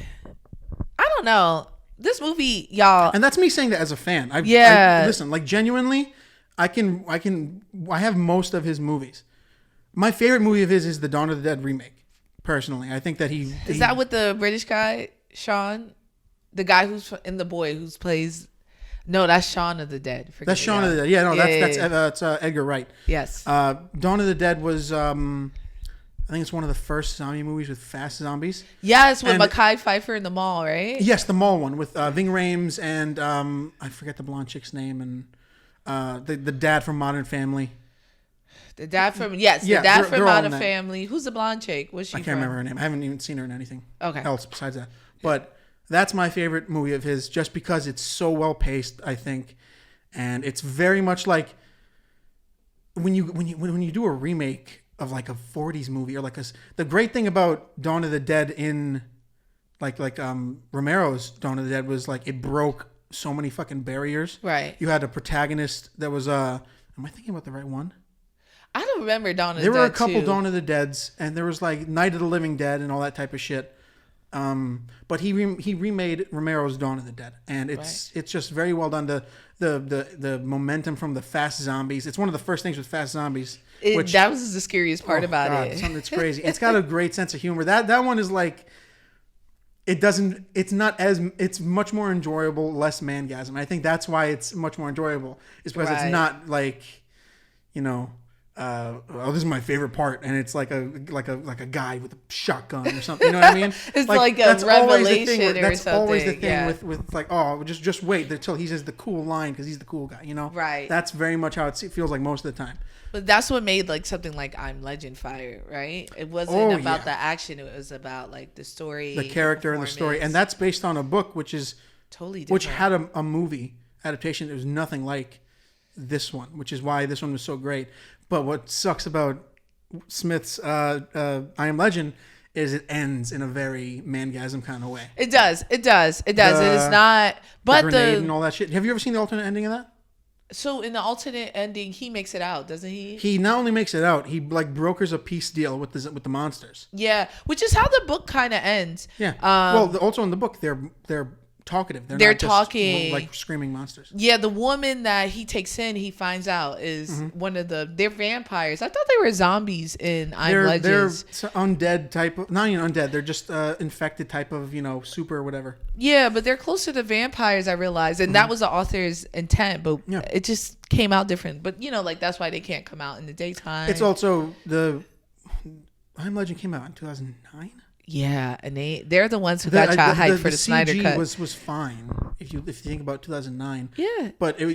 I don't know. This movie, y'all. And that's me saying that as a fan. Listen, like genuinely, I have most of his movies. My favorite movie of his is the Dawn of the Dead remake. Personally, I think that is that with the British guy, Sean, the guy who's in The Boy, who's plays. No, that's Shaun of the Dead. That's Shaun of the Dead. Yeah, no, that's Edgar Wright. Yes. Dawn of the Dead was. I think it's one of the first zombie movies with fast zombies. Yes, with Mekhi Phifer in the mall, right? Yes, the mall one with Ving Rhames and I forget the blonde chick's name and the dad from Modern Family. The dad from Modern Family. Who's the blonde chick? What's she? I can't remember her name. I haven't even seen her in anything else besides that. But that's my favorite movie of his, just because it's so well paced, I think, and it's very much like when you do a remake of like a 40s movie or like the great thing about Dawn of the Dead in like Romero's Dawn of the Dead was like it broke so many fucking barriers. Right. You had a protagonist that was am I thinking about the right one? I don't remember Dawn of the Dead. There were a couple Dawn of the Deads, and there was like Night of the Living Dead and all that type of shit. But he remade Romero's Dawn of the Dead, and it's just very well done. The momentum from the fast zombies. It's one of the first things with fast zombies. That was the scariest part about it. It's crazy. It's got a great sense of humor. That one is like, it's much more enjoyable, less mangasm. I think that's why it's much more enjoyable. Is because it's not like, this is my favorite part, and it's like a guy with a shotgun or something. You know what I mean? It's like a revelation or something. That's always the thing with like, just wait until he says the cool line because he's the cool guy. Right? That's very much how it feels like most of the time. But that's what made like something like I'm Legend fire, right? It wasn't about the action; it was about like the story, the character, and the story, and that's based on a book, which is totally different. Which had a movie adaptation that was nothing like this one, which is why this one was so great. But what sucks about Smith's I Am Legend is it ends in a very mangasm kind of way. It does. It is not. But the grenade and all that shit. Have you ever seen the alternate ending of that? So in the alternate ending, he makes it out, doesn't he? He not only makes it out, he like brokers a peace deal with the monsters. Yeah, which is how the book kind of ends. Yeah. Also in the book, they're talkative. They're not talking just, like screaming monsters. Yeah, the woman that he takes in, he finds out is one of they're vampires. I thought they were zombies in I'm Legend. They're undead type of, not even undead. They're just infected type of, super or whatever. Yeah, but they're closer to vampires, I realized, and that was the author's intent, but it just came out different. But like that's why they can't come out in the daytime. It's also I'm Legend came out in 2009. Yeah, and they're the ones who got child hype for the Snyder CG cut. was fine if you think about 2009. Yeah, but it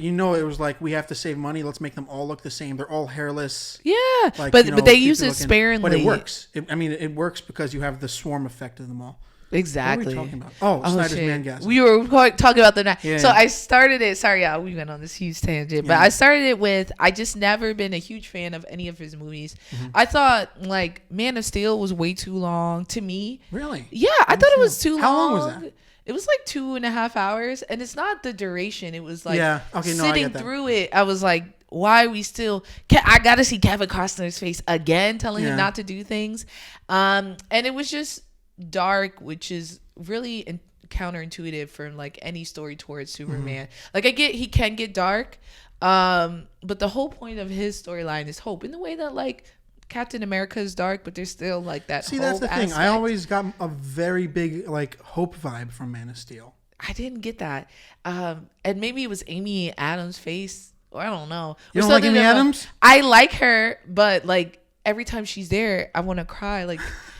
was like we have to save money. Let's make them all look the same. They're all hairless. Yeah, but they use it sparingly. But it works. It works because you have the swarm effect of them all. Exactly. What are we talking about? Snyder's Mangasm. We were talking about the night. Yeah. So I started it. Sorry, we went on this huge tangent, but I started it with I just never been a huge fan of any of his movies. I thought like Man of Steel was way too long to me. Really? Yeah, I thought it was too long. How long was that? It was like 2.5 hours, and it's not the duration. It was like sitting through it. I was like, why are we still? I got to see Kevin Costner's face again, telling him not to do things, and it was just dark, which is really counterintuitive from like any story towards Superman. Like I get he can get dark, but the whole point of his storyline is hope, in the way that like Captain America is dark, but there's still like that. See, that's the thing. I always got a very big like hope vibe from Man of Steel. I didn't get that, and maybe it was Amy Adams' face, or I don't know. You don't like Amy Adams? I like her, but like every time she's there, I want to cry. Like.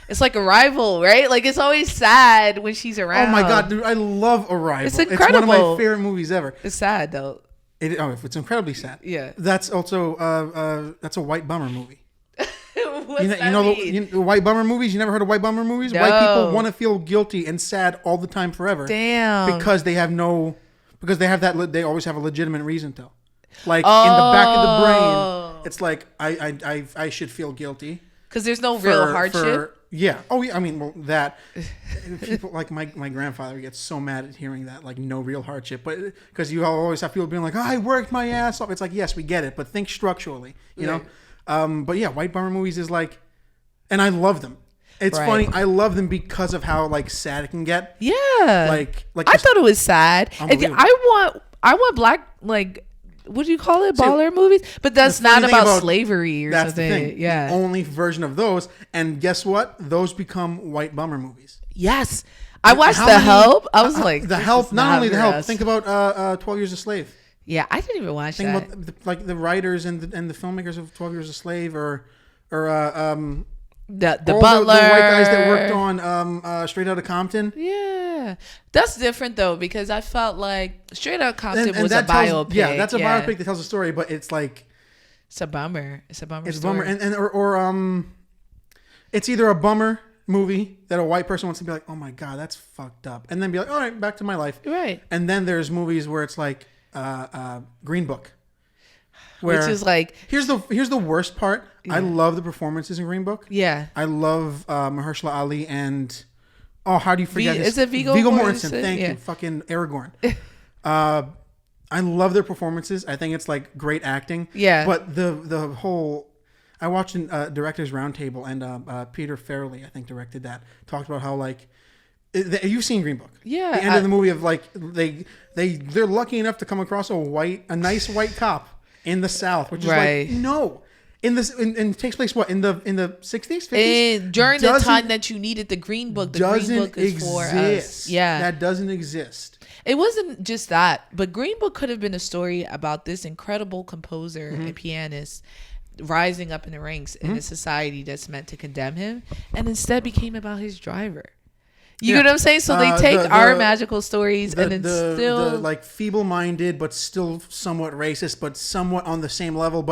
It's like Arrival, right? Like it's always sad when she's around. Oh my god, dude! I love Arrival. It's incredible. It's one of my favorite movies ever. It's sad though. It's incredibly sad. Yeah. That's also that's a white bummer movie. What's that mean? The white bummer movies. You never heard of white bummer movies? No. White people want to feel guilty and sad all the time forever. Damn. Because they have they always have a legitimate reason to. Like in the back of the brain, it's like I should feel guilty. Because there's no real hardship. Yeah. Oh, yeah. I mean, well, that people like my grandfather gets so mad at hearing that, like, no real hardship, but because you always have people being like, I worked my ass off. It's like, yes, we get it, but think structurally, you know. But yeah, white bummer movies is like, and I love them. It's funny. I love them because of how like sad it can get. Yeah. Like I thought it was sad. And I want black, like, what do you call it? Baller movies? But that's not about slavery or that's something. The thing. Yeah. The only version of those. And guess what? Those become white bummer movies. Yes. I watched The Help. I was like, The Help. Not only The Help. Think about 12 Years a Slave. Yeah, I didn't even watch that. Think about the writers and the filmmakers of 12 Years a Slave or the Butler, the white guys that worked on Straight Outta Compton. Yeah, that's different though because I felt like Straight Outta Compton was a biopic. Yeah, that's a biopic that tells a story, but it's like it's a bummer. It's a bummer. It's a bummer, or it's either a bummer movie that a white person wants to be like, oh my god, that's fucked up, and then be like, all right, back to my life. Right. And then there's movies where it's like Green Book. Which is like here's the worst part. Yeah. I love the performances in Green Book. Yeah, I love Mahershala Ali and how do you forget Is it Viggo Mortensen? Thank you, fucking Aragorn. I love their performances. I think it's like great acting. Yeah, but the whole I watched a directors roundtable and Peter Farrelly I think directed that talked about how like you've seen Green Book. Yeah, the end of the movie of like they're lucky enough to come across a nice white cop in the South, which is like no. It takes place what in the 60s, 50s? During the time that you needed the Green Book. The Green Book is for us. Yeah, that doesn't exist. It wasn't just that, but Green Book could have been a story about this incredible composer and pianist rising up in the ranks in a society that's meant to condemn him, and instead became about his driver. You know what I'm saying? So they take our magical stories and it's still like feeble-minded, but still somewhat racist, but somewhat on the same level.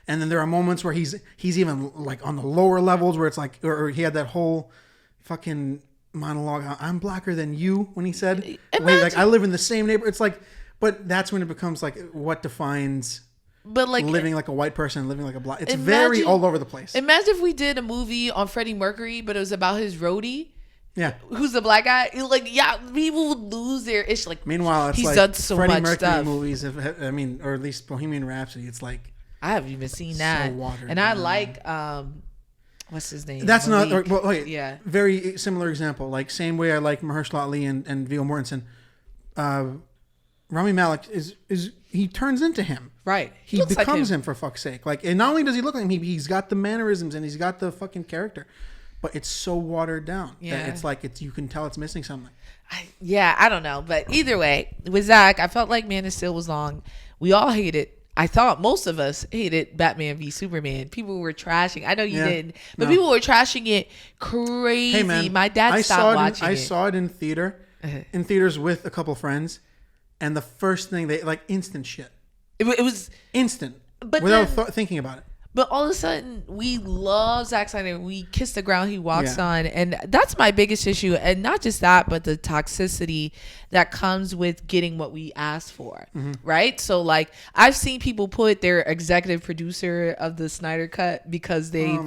And then there are moments where he's even like on the lower levels where it's like, or he had that whole fucking monologue. I'm blacker than you when he said, like I live in the same neighborhood. It's like, but that's when it becomes like what defines. But like living like a white person, living like a black. It's very all over the place. Imagine if we did a movie on Freddie Mercury, but it was about his roadie. Yeah, who's the black guy? Like, yeah, people would lose their ish. Like, meanwhile, it's he's like done so Freddie much Mercury stuff. Movies, or at least Bohemian Rhapsody. It's like I haven't even seen that, and I like what's his name? That's Malik. Not well. Yeah, very similar example. Like same way I like Mahershala Ali and Viggo Mortensen. Rami Malek is he turns into him. Right. He becomes him for fuck's sake. Like, and not only does he look like him, he's got the mannerisms and he's got the fucking character. But it's so watered down that it's like you can tell it's missing something. I don't know. But either way, with Zach, I felt like Man of Steel was long. We all hated. I thought most of us hated Batman v Superman. People were trashing. I know you didn't, but people were trashing it crazy. Hey man, my dad stopped watching it. I saw it in theaters with a couple friends, and the first thing they like instant shit. It was instant, but without thinking about it. But all of a sudden, we love Zack Snyder. We kiss the ground he walks on. And that's my biggest issue. And not just that, but the toxicity that comes with getting what we asked for. Mm-hmm. Right? So, like, I've seen people put their executive producer of the Snyder Cut because they,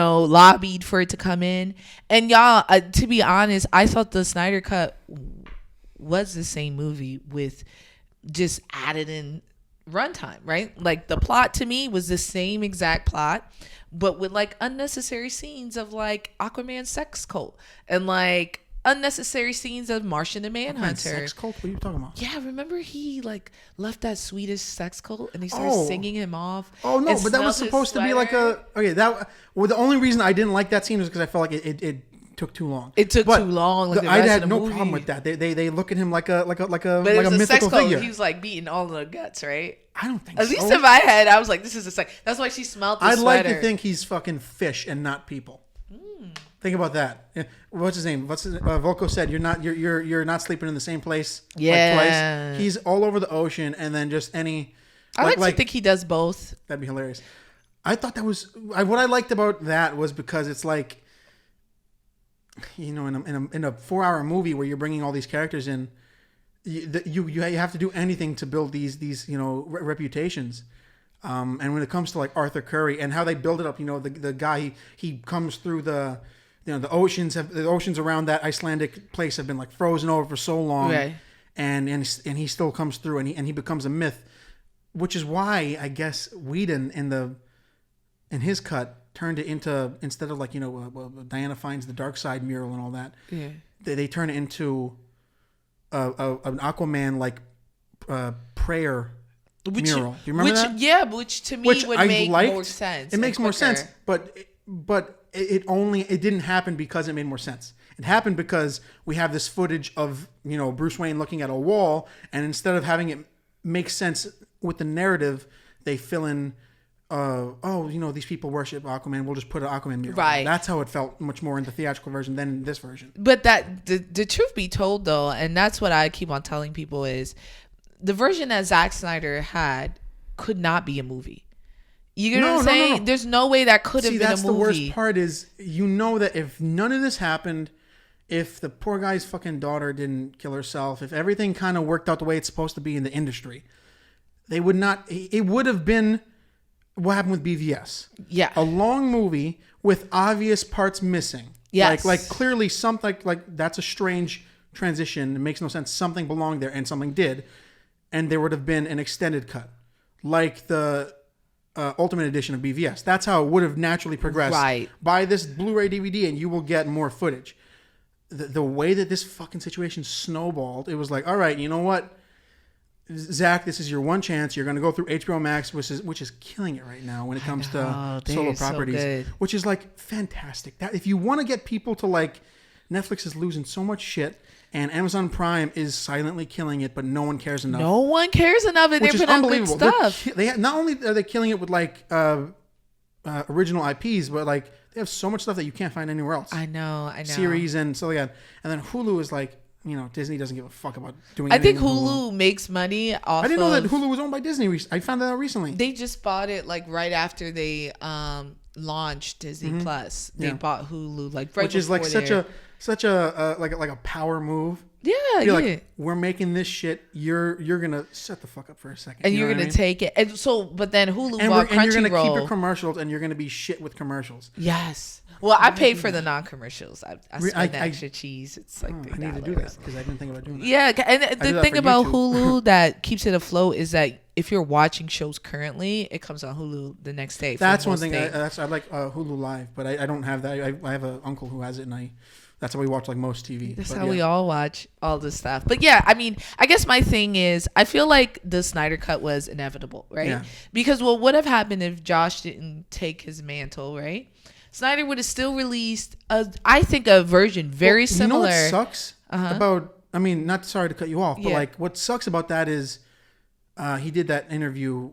lobbied for it to come in. And y'all, to be honest, I thought the Snyder Cut was the same movie with just added in runtime, right? Like the plot to me was the same exact plot, but with like unnecessary scenes of like Aquaman sex cult and like unnecessary scenes of Martian the Manhunter. Sex cult? What are you talking about? Yeah, remember he like left that Swedish sex cult and they started singing him off. Oh no, but that was supposed to be like the only reason I didn't like that scene was because I felt like it took too long. It took too long. Like I had no problem with that. They look at him like a mythical figure. He was like beating all the guts, right? I don't think so. At least in my head, I was like, "This is a sex." That's why she smelled the I'd sweater. like to think he's fucking fish and not people. Think about that. What's his name? Volko said you're not sleeping in the same place. Yeah. Like twice. He's all over the ocean, and then just any. I like to think he does both. That'd be hilarious. I thought that was what I liked about that was because it's like, in a 4-hour movie where you're bringing all these characters in, you have to do anything to build these reputations. And when it comes to like Arthur Curry and how they build it up, the guy he comes through the oceans around that Icelandic place have been like frozen over for so long, right. and he still comes through and he becomes a myth, which is why I guess Whedon in his cut turned it into, instead of like Diana finds the dark side mural and all that, yeah, they turn it into an Aquaman like prayer mural. Do you remember that? Yeah, which to me would make more sense. It makes more sense, but it didn't happen because it made more sense. It happened because we have this footage of Bruce Wayne looking at a wall, and instead of having it make sense with the narrative, they fill in, these people worship Aquaman. We'll just put an Aquaman mural. Right. That's how it felt much more in the theatrical version than in this version. But the truth be told, though, and that's what I keep on telling people is, the version that Zack Snyder had could not be a movie. You know what I'm saying? No. There's no way that could have been a movie. That's the worst part is, that if none of this happened, if the poor guy's fucking daughter didn't kill herself, if everything kind of worked out the way it's supposed to be in the industry, they would not. It would have been what happened with BVS. Yeah. A long movie with obvious parts missing. Yes. Like clearly something like that's a strange transition. It makes no sense. Something belonged there and something did. And there would have been an extended cut, like the Ultimate Edition of BVS. That's how it would have naturally progressed. Right. Buy this Blu-ray DVD and you will get more footage. The way that this fucking situation snowballed, it was like, all right, you know what, Zach, this is your one chance. You're going to go through HBO Max, which is killing it right now when it comes to solo properties, which is like fantastic. That if you want to get people to like, Netflix is losing so much shit. And Amazon Prime is silently killing it, but no one cares enough. No one cares enough, and they're putting out good stuff. Not only are they killing it with like original IPs, but like they have so much stuff that you can't find anywhere else. I know. Series and so like that. And then Hulu is like, Disney doesn't give a fuck about doing. I think Hulu makes money off. I didn't know that Hulu was owned by Disney. I found that out recently. They just bought it like right after they launched Disney Plus. They bought Hulu like right, which is like such a like a power move. Yeah, like, we're making this shit. You're gonna shut the fuck up for a second, and you're gonna take it. And so, but then Hulu bought Crunchyroll. And you're gonna keep your commercials, and you're gonna be shit with commercials. Yes. Well, I pay for the non-commercials. I spend the extra cheese. It's like $3. I need to do that because I didn't think about doing that. Yeah, and the thing about YouTube. Hulu that keepes it afloat is that if you're watching shows currently, it comes on Hulu the next day. That's one thing. I like Hulu Live, but I don't have that. I have an uncle who has it, and that's how we watch like most TV. That's how we all watch all this stuff. But yeah, I mean, I guess my thing is, I feel like the Snyder Cut was inevitable, right? Yeah. Because what would have happened if Josh didn't take his mantle, right? Snyder would have still released, I think, a version very similar. You know what sucks about, I mean, not sorry to cut you off, but like what sucks about that is he did that interview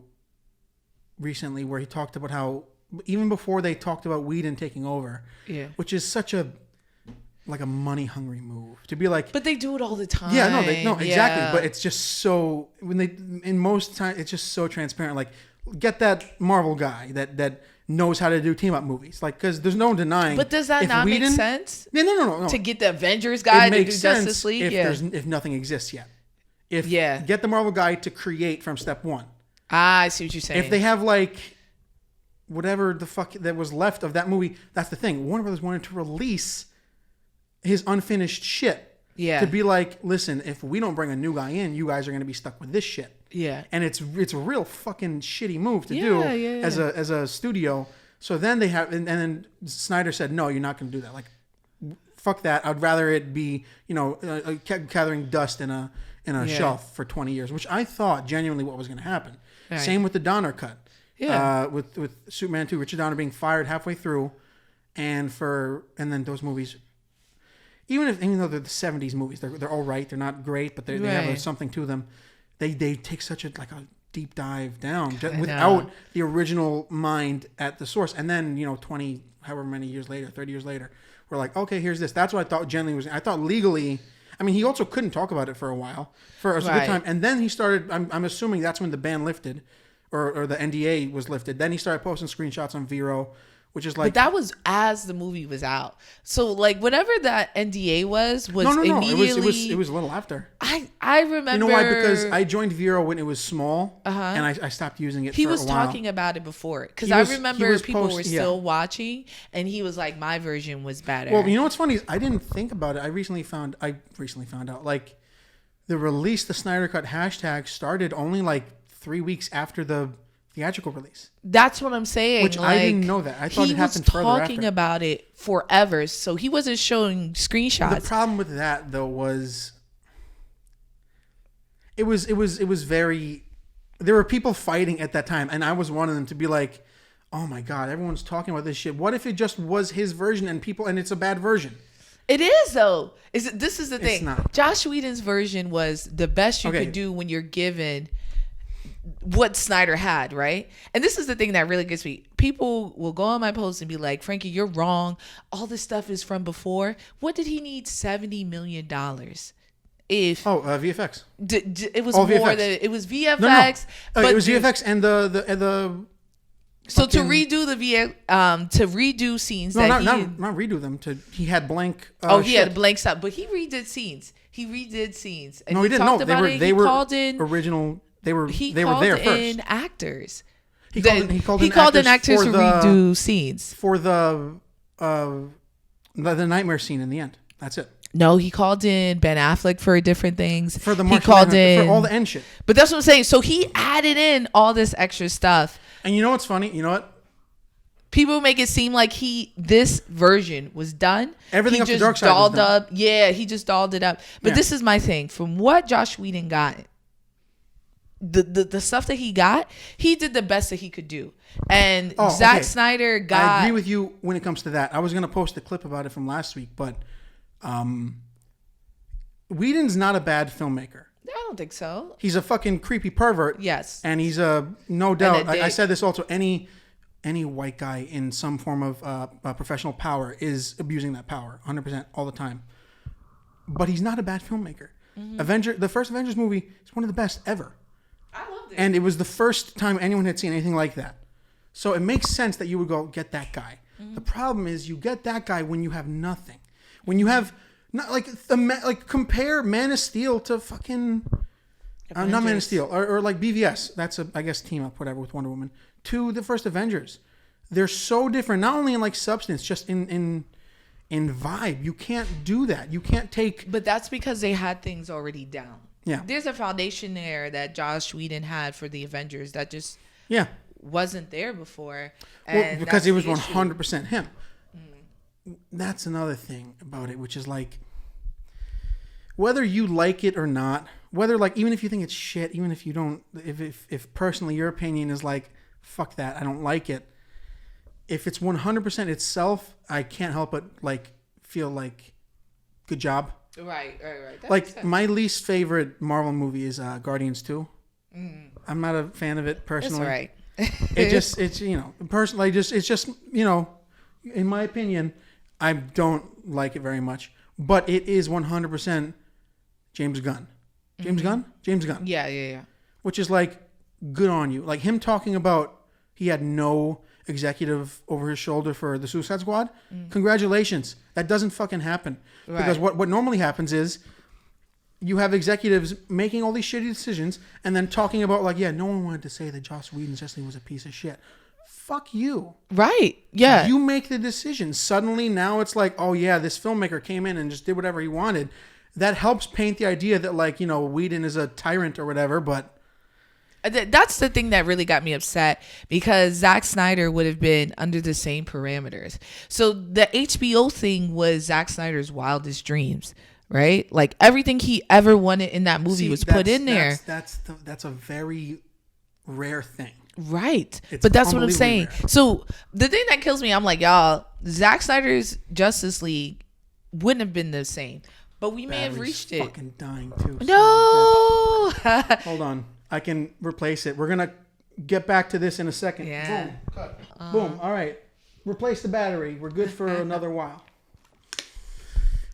recently where he talked about how, even before they talked about Whedon taking over, which is such a money hungry move to be like, but they do it all the time. Yeah, no, exactly. But it's just so in most time it's just so transparent. Like, get that Marvel guy that knows how to do team up movies. Like, because there's no denying. But does that not make sense? Yeah, no. To get the Avengers guy to do Justice League, if nothing exists yet. Get the Marvel guy to create from step one. I see what you're saying. If they have like whatever the fuck that was left of that movie, that's the thing. Warner Brothers wanted to release his unfinished shit. Yeah. To be like, listen, if we don't bring a new guy in, you guys are going to be stuck with this shit. Yeah. And it's a real fucking shitty move to do as a studio. So then they have, and then Snyder said, no, you're not going to do that. Like, fuck that. I'd rather it be, gathering dust in a shelf for 20 years, which I thought genuinely what was going to happen. Right. Same with the Donner cut. Yeah. With Superman 2, Richard Donner being fired halfway through, and then those movies, even though they're the 70s movies, they're all right. They're not great, but they have something to them. They take such a deep dive down without the original mind at the source. And then, 20, however many years later, 30 years later, were like, okay, here's this. That's what I thought generally was. I thought legally. I mean, he also couldn't talk about it for a while, for a good time, and then he started. I'm assuming that's when the ban lifted, or the NDA was lifted. Then he started posting screenshots on Vero, which is like. But that was as the movie was out. So like whatever that NDA was no. immediately. It was a little after. I remember. You know why? Because I joined Vero when it was small, and I stopped using it. He for was a while. talking about it before, because I remember people were still watching, and he was like, "My version was better." Well, you know what's funny is I didn't think about it. I recently found out like the release, the Snyder Cut hashtag started only like 3 weeks after the theatrical release. That's what I'm saying. Which I didn't know that. I thought it happened further after. He was talking about it forever, so he wasn't showing screenshots. The problem with that though was it was very. There were people fighting at that time, and I was one of them to be like, "Oh my god, everyone's talking about this shit. What if it just was his version and it's a bad version?" It is though. This is the thing. It's not. Josh Whedon's version was the best you could do when you're given what Snyder had, right? And this is the thing that really gets me. People will go on my post and be like, Frankie, you're wrong. All this stuff is from before. What did he need $70 million? If VFX. It was more VFX. than it was VFX. No. It was VFX and the so to redo to redo scenes not redo them. He had blank. He had blank stuff, but he redid scenes. And no, he didn't. No, they were called in original. They were there called first. in actors. He called in actors to redo scenes for the nightmare scene in the end. That's it. No, he called in Ben Affleck for different things. For the Martian Manhunter, for all the end shit. But that's what I'm saying. So he added in all this extra stuff. And you know what's funny? You know what? People make it seem like this version was done. Everything up the dark side was done. Yeah, he just dolled it up. But this is my thing. From what Josh Whedon got, the stuff that he got, he did the best that he could do. And Zack Snyder got... I agree with you when it comes to that. I was going to post a clip about it from last week, but Whedon's not a bad filmmaker. I don't think so. He's a fucking creepy pervert. Yes. And he's no doubt... I said this also, any white guy in some form of professional power is abusing that power 100% all the time. But he's not a bad filmmaker. Mm-hmm. The first Avengers movie is one of the best ever. I loved it. And it was the first time anyone had seen anything like that. So it makes sense that you would go get that guy. Mm-hmm. The problem is you get that guy when you have nothing. When you have not compare Man of Steel to fucking not Man of Steel or like BVS. That's I guess team up whatever with Wonder Woman to the first Avengers. They're so different, not only in like substance, just in vibe. You can't do that. You can't take. But that's because they had things already down. Yeah. There's a foundation there that Joss Whedon had for the Avengers that just wasn't there before. Well, because it was 100% him. That's another thing about it, which is like, whether you like it or not, whether like, even if you think it's shit, even if you don't, if personally your opinion is like, fuck that, I don't like it. If it's 100% itself, I can't help but like feel like, good job. Right. That like my least favorite Marvel movie is Guardians 2. I'm not a fan of it personally. That's right. it's personally it's just in my opinion, I don't like it very much. But it is 100% James Gunn. James Gunn? Yeah. Which is like, good on you. Like him talking about he had no executive over his shoulder for the Suicide Squad. Congratulations. That doesn't fucking happen. Right. Because what normally happens is you have executives making all these shitty decisions and then talking about like, no one wanted to say that Joss Whedon's Justice League was a piece of shit. Fuck you. Right. Yeah. You make the decision. Suddenly now it's like, oh yeah, this filmmaker came in and just did whatever he wanted. That helps paint the idea that like, Whedon is a tyrant or whatever, but that's the thing that really got me upset, because Zack Snyder would have been under the same parameters. So the HBO thing was Zack Snyder's wildest dreams, right? Like everything he ever wanted in that movie was put in there. That's a very rare thing. Right. But that's what I'm saying. Rare. So the thing that kills me, I'm like, y'all, Zack Snyder's Justice League wouldn't have been the same, but we may have reached it. Fucking dying too. No. Hold on. I can replace it. We're going to get back to this in a second. Yeah. Boom. Cut. Boom. All right. Replace the battery. We're good for another while.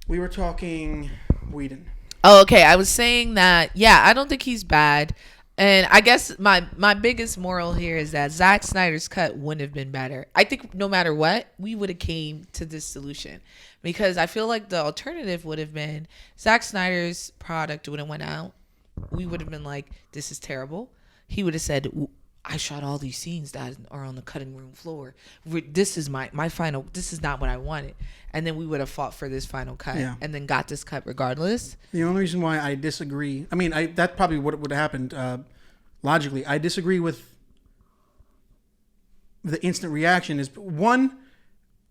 We were talking Whedon. Oh, okay. I was saying that, yeah, I don't think he's bad. And I guess my biggest moral here is that Zack Snyder's cut wouldn't have been better. I think no matter what, we would have came to this solution. Because I feel like the alternative would have been Zack Snyder's product would have went out. We would have been like, this is terrible. He would have said, I shot all these scenes that are on the cutting room floor. This is my final, this is not what I wanted. And then we would have fought for this final cut and then got this cut regardless. The only reason why I disagree, I mean, that's probably what would have happened logically. I disagree with the instant reaction is, one,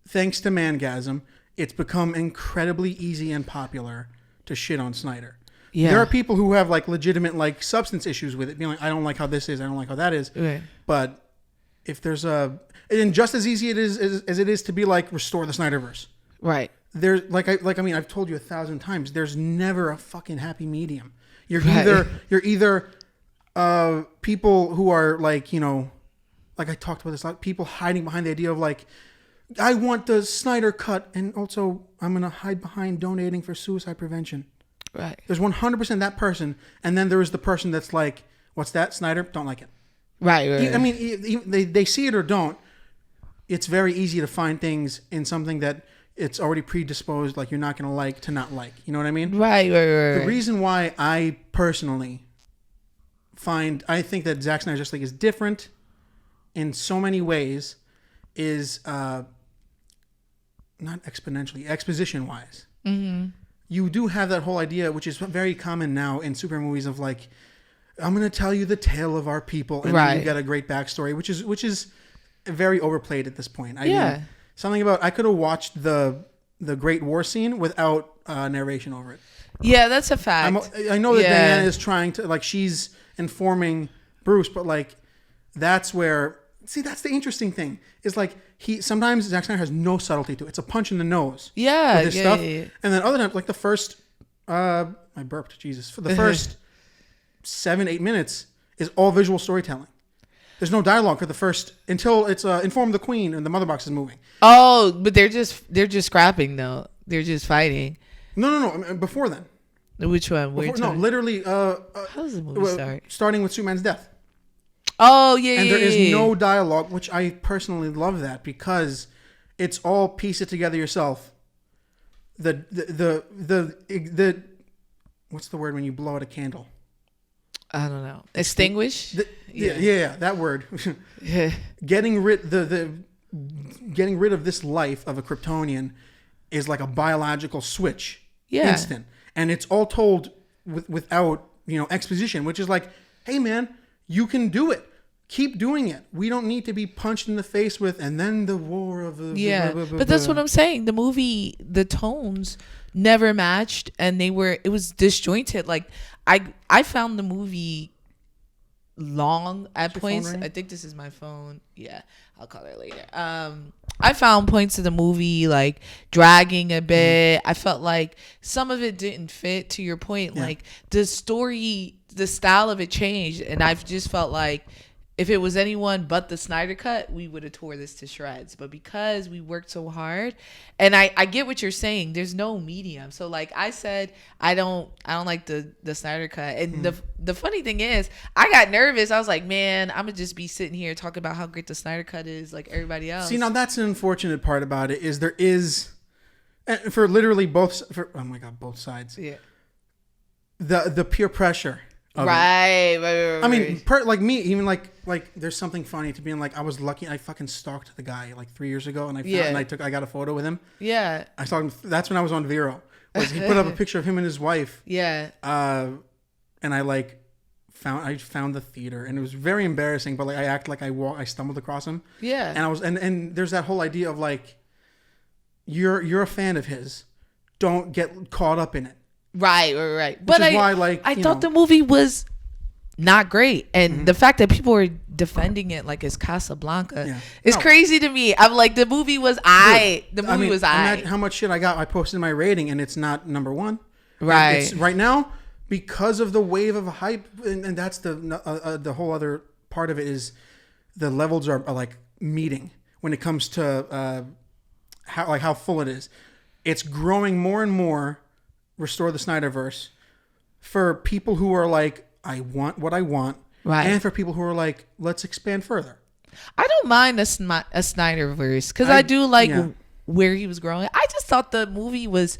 thanks to Mangasm, it's become incredibly easy and popular to shit on Snyder. Yeah. There are people who have like legitimate like substance issues with it, being like, I don't like how this is, I don't like how that is. Right. But if there's and just as easy it is as it is to be like restore the Snyderverse. Right. There's I mean I've told you 1,000 times, there's never a fucking happy medium. You're either people who are like, you know, like I talked about this, like people hiding behind the idea of like, I want the Snyder cut, and also I'm gonna hide behind donating for suicide prevention. Right. There's 100% that person, and then there is the person that's like, "What's that, Snyder? Don't like it." Right. I mean, they see it or don't. It's very easy to find things in something that it's already predisposed, like you're not going to like, to not like. You know what I mean? Right. The reason why I personally I think that Zack Snyder's Justice League is different in so many ways is not exponentially, exposition wise. Mm-hmm. You do have that whole idea, which is very common now in super movies, of like, I'm going to tell you the tale of our people, and then you get a great backstory, which is very overplayed at this point. I mean, something about, I could have watched the Great War scene without narration over it. Yeah, that's a fact. I know that Diana is trying to, like, she's informing Bruce, but like, that's where, see, that's the interesting thing, is like, sometimes Zack Snyder has no subtlety to it. It's a punch in the nose. Yeah. With his stuff. Yeah. And then other times, like the first, I burped, Jesus. For the first 7-8 minutes is all visual storytelling. There's no dialogue for the first, until it's inform the queen and the mother box is moving. Oh, but they're just scrapping though. They're just fighting. No. I mean, before then. Which one? Literally. How does the movie start? Starting with Superman's death. Oh, yeah, and there is no dialogue, which I personally love that, because it's all piece it together yourself. The what's the word when you blow out a candle? I don't know. Extinguish? Yeah, that word. Getting rid of this life of a Kryptonian is like a biological switch. Yeah. Instant. And it's all told without, exposition, which is like, hey man, you can do it. Keep doing it. We don't need to be punched in the face with, and then the war of the... Yeah, but that's what I'm saying. The movie, the tones never matched, and it was disjointed. Like, I found the movie long at points. I think this is my phone. Yeah, I'll call her later. I found points of the movie like dragging a bit. I felt like some of it didn't fit, to your point. Yeah. Like the story, the style of it changed, and I've just felt like if it was anyone but the Snyder Cut, we would have tore this to shreds. But because we worked so hard, and I get what you're saying, there's no medium. So like I said, I don't like the Snyder Cut. And the funny thing is, I got nervous. I was like, man, I'm gonna just be sitting here talking about how great the Snyder Cut is, like everybody else. See, now that's an unfortunate part about it, is there is, for literally both sides. Yeah. The peer pressure. Right. I mean, like me, even like there's something funny to being like, I was lucky. I fucking stalked the guy like 3 years ago, and I got a photo with him. Yeah. I saw him. That's when I was on Vero. He put up a picture of him and his wife. Yeah. And I found the theater, and it was very embarrassing. But like I act like I stumbled across him. Yeah. And I was and there's that whole idea of like, you're a fan of his, don't get caught up in it. Right. But I thought the movie was not great, and the fact that people were defending it like it's Casablanca is crazy to me. I'm like, the movie was how much shit I got. I posted my rating, and it's not number one. Right. It's right now because of the wave of hype, and that's the whole other part of it, is the levels are like meeting when it comes to how full it is. it's growing more and more. Restore the Snyderverse for people who are like, I want what I want, right? And for people who are like, let's expand further. I don't mind a Snyderverse because I do like where he was growing. I just thought the movie was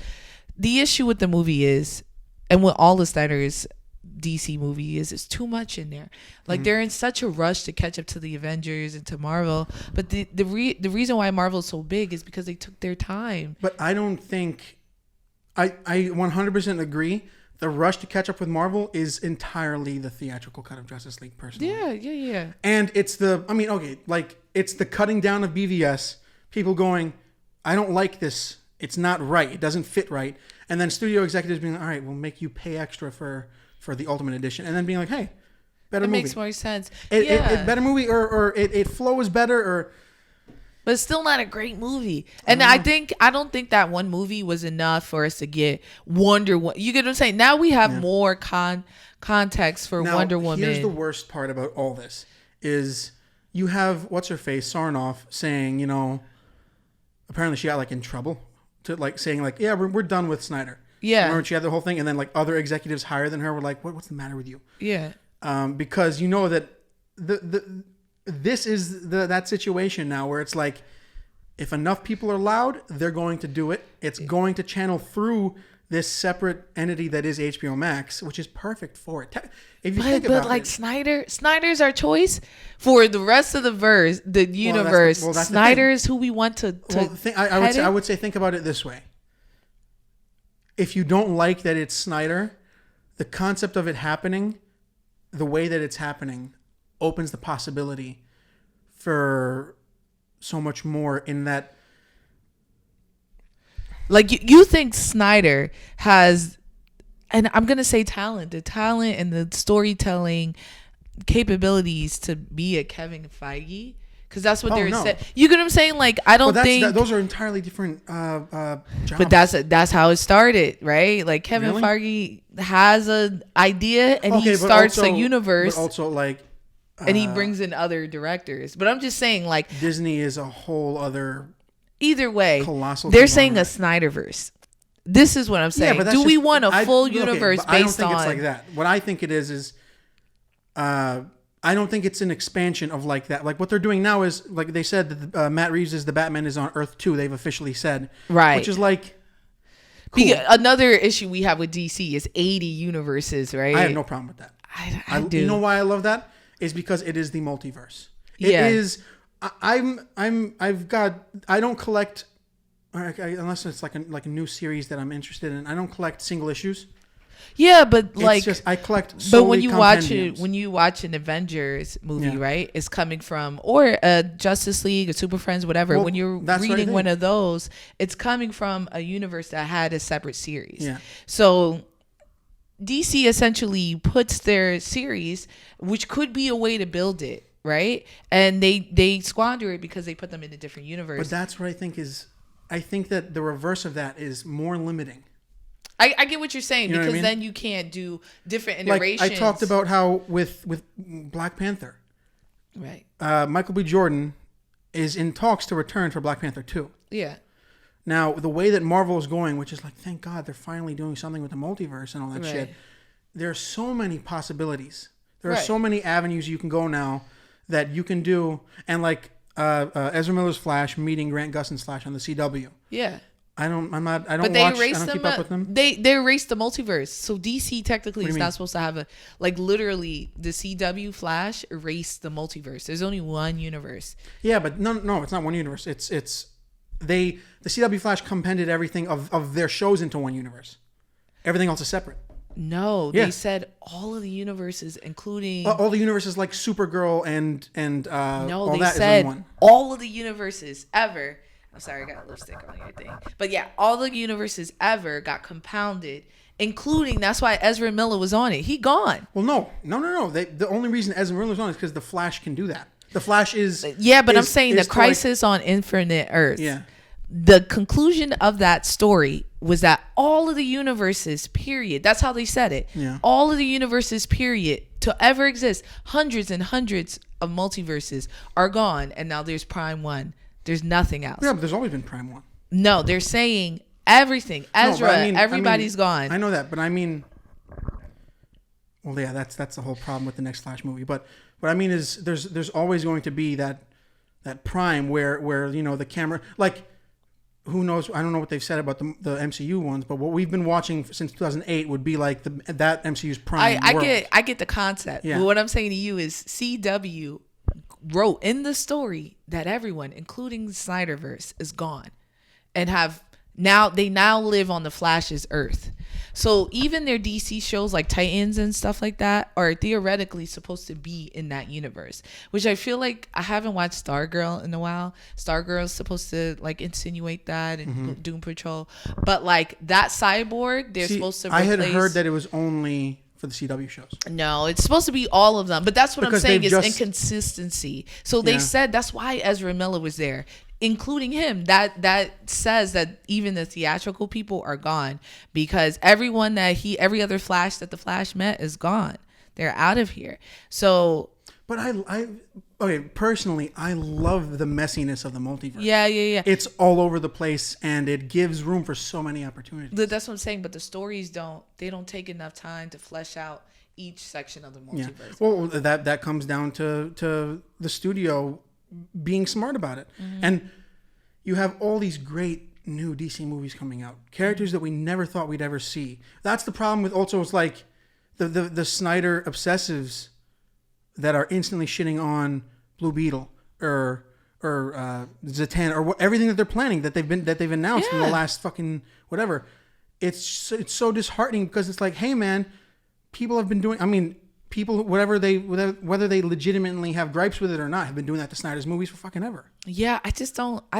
the issue with the movie is, and with all the Snyder's DC movie is, it's too much in there. Like they're in such a rush to catch up to the Avengers and to Marvel. But the reason why Marvel's so big is because they took their time. But I don't think I 100% agree. The rush to catch up with Marvel is entirely the theatrical cut of Justice League, personally. Yeah. And it's it's the cutting down of BVS. People going, I don't like this. It's not right. It doesn't fit right. And then studio executives being like, all right, we'll make you pay extra for the Ultimate Edition. And then being like, hey, better movie. It makes more sense. It better movie or it flows better or... But it's still not a great movie. And I don't think that one movie was enough for us to get Wonder Woman. You get what I'm saying? Now we have more context for Wonder Woman. Here's the worst part about all this is you have what's-her-face, Sarnoff, saying, apparently she got like in trouble to like saying like, yeah, we're done with Snyder. Yeah. Remember she had the whole thing and then like other executives higher than her were like, what's the matter with you? Yeah. Because you know that this is that situation now where it's like, if enough people are loud, they're going to do it. It's going to channel through this separate entity that is HBO Max, which is perfect for it. If you think about it, Snyder's our choice for the rest of the universe. Snyder's who we want to. I would say think about it this way. If you don't like that it's Snyder, the concept of it happening, the way that it's happening, opens the possibility for so much more in that. Like you think Snyder has, and I'm going to say the talent and the storytelling capabilities to be a Kevin Feige? Because that's what they're saying. You get what I'm saying? Like, I don't think those are entirely different jobs. But that's how it started, right? Like Kevin Feige has an idea and he starts a universe. But also like, and he brings in other directors. But I'm just saying, like, Disney is a whole other. Either way, colossal. They're saying a Snyderverse. This is what I'm saying. Yeah, do we want a full universe based on? I don't think it's like that. What I think it is I don't think it's an expansion of like that. Like what they're doing now is like they said that Matt Reeves' The Batman is on Earth 2. They've officially said, right? Which is like cool. Another issue we have with DC is 80 universes, right? I have no problem with that. I do. You know why I love that? Is because it is the multiverse. It is. I don't collect unless it's like a new series that I'm interested in. I don't collect single issues. Yeah, but like, it's just I collect. But when you watch an Avengers movie, right? It's coming from or a Justice League, a Super Friends, whatever. When you're reading one of those, it's coming from a universe that had a separate series. Yeah. So DC essentially puts their series, which could be a way to build it, right? And they squander it because they put them in a different universe. But that's what I think is. I think that the reverse of that is more limiting. I get what you're saying, you know because then you can't do different iterations. Like I talked about how with Black Panther, right? Michael B. Jordan is in talks to return for Black Panther 2. Yeah. Now the way that Marvel is going, which is like, thank God they're finally doing something with the multiverse and all that shit. There are so many possibilities. There are so many avenues you can go now that you can do, and like Ezra Miller's Flash meeting Grant Gustin's Flash on the CW. Yeah. I don't keep up with them. They erased the multiverse. So DC technically is not supposed to have literally the CW Flash erased the multiverse. There's only one universe. Yeah, but no, it's not one universe. The CW Flash compended everything of their shows into one universe. Everything else is separate. No, they said all of the universes, including all the universes like Supergirl and no, all they that said is in one. All of the universes ever. I'm sorry, I got a lipstick on your thing. But yeah, all the universes ever got compounded, including, that's why Ezra Miller was on it. He gone. Well, no. The only reason Ezra Miller's on it is because the Flash can do that. The Flash is... Yeah, but I'm saying the Crisis on Infinite Earth. Yeah. The conclusion of that story was that all of the universes, period. That's how they said it. Yeah. All of the universes, period, to ever exist, hundreds and hundreds of multiverses are gone. And now there's Prime 1. There's nothing else. Yeah, but there's always been Prime 1. No, they're saying Everything. Ezra, but everybody's gone. I know that, but I mean, well, yeah, that's the whole problem with the next Flash movie. But what I mean is, there's always going to be that prime where you know the camera, like, who knows? I don't know what they've said about the MCU ones, but what we've been watching since 2008 would be like that MCU's prime. I get the concept. Yeah. But what I'm saying to you is CW wrote in the story that everyone, including the Snyderverse, is gone and they now live on the Flash's Earth. So even their DC shows like Titans and stuff like that are theoretically supposed to be in that universe, which I feel like I haven't watched Stargirl in a while. Stargirl's supposed to like insinuate that and Doom Patrol, but like that Cyborg, they're supposed to replace. I had heard that it was only for the CW shows. No, it's supposed to be all of them, but that's what Because I'm saying is they've inconsistency. So they said that's why Ezra Miller was there, including him. That says that even the theatrical people are gone, because every other Flash that the Flash met is gone. They're out of here. So, but personally, I love the messiness of the multiverse. Yeah. It's all over the place, and it gives room for so many opportunities. That's what I'm saying. But the stories don't take enough time to flesh out each section of the multiverse. Yeah. Well, that comes down to the studio being smart about it. And you have all these great new DC movies coming out, characters that we never thought we'd ever see. That's the problem with also, it's like the Snyder obsessives that are instantly shitting on Blue Beetle or Zatanna or everything that they're planning that they've announced in the last fucking whatever. It's so disheartening, because it's like, hey man, people have been doing. I mean, people, whether they legitimately have gripes with it or not, have been doing that to Snyder's movies for fucking ever. Yeah, I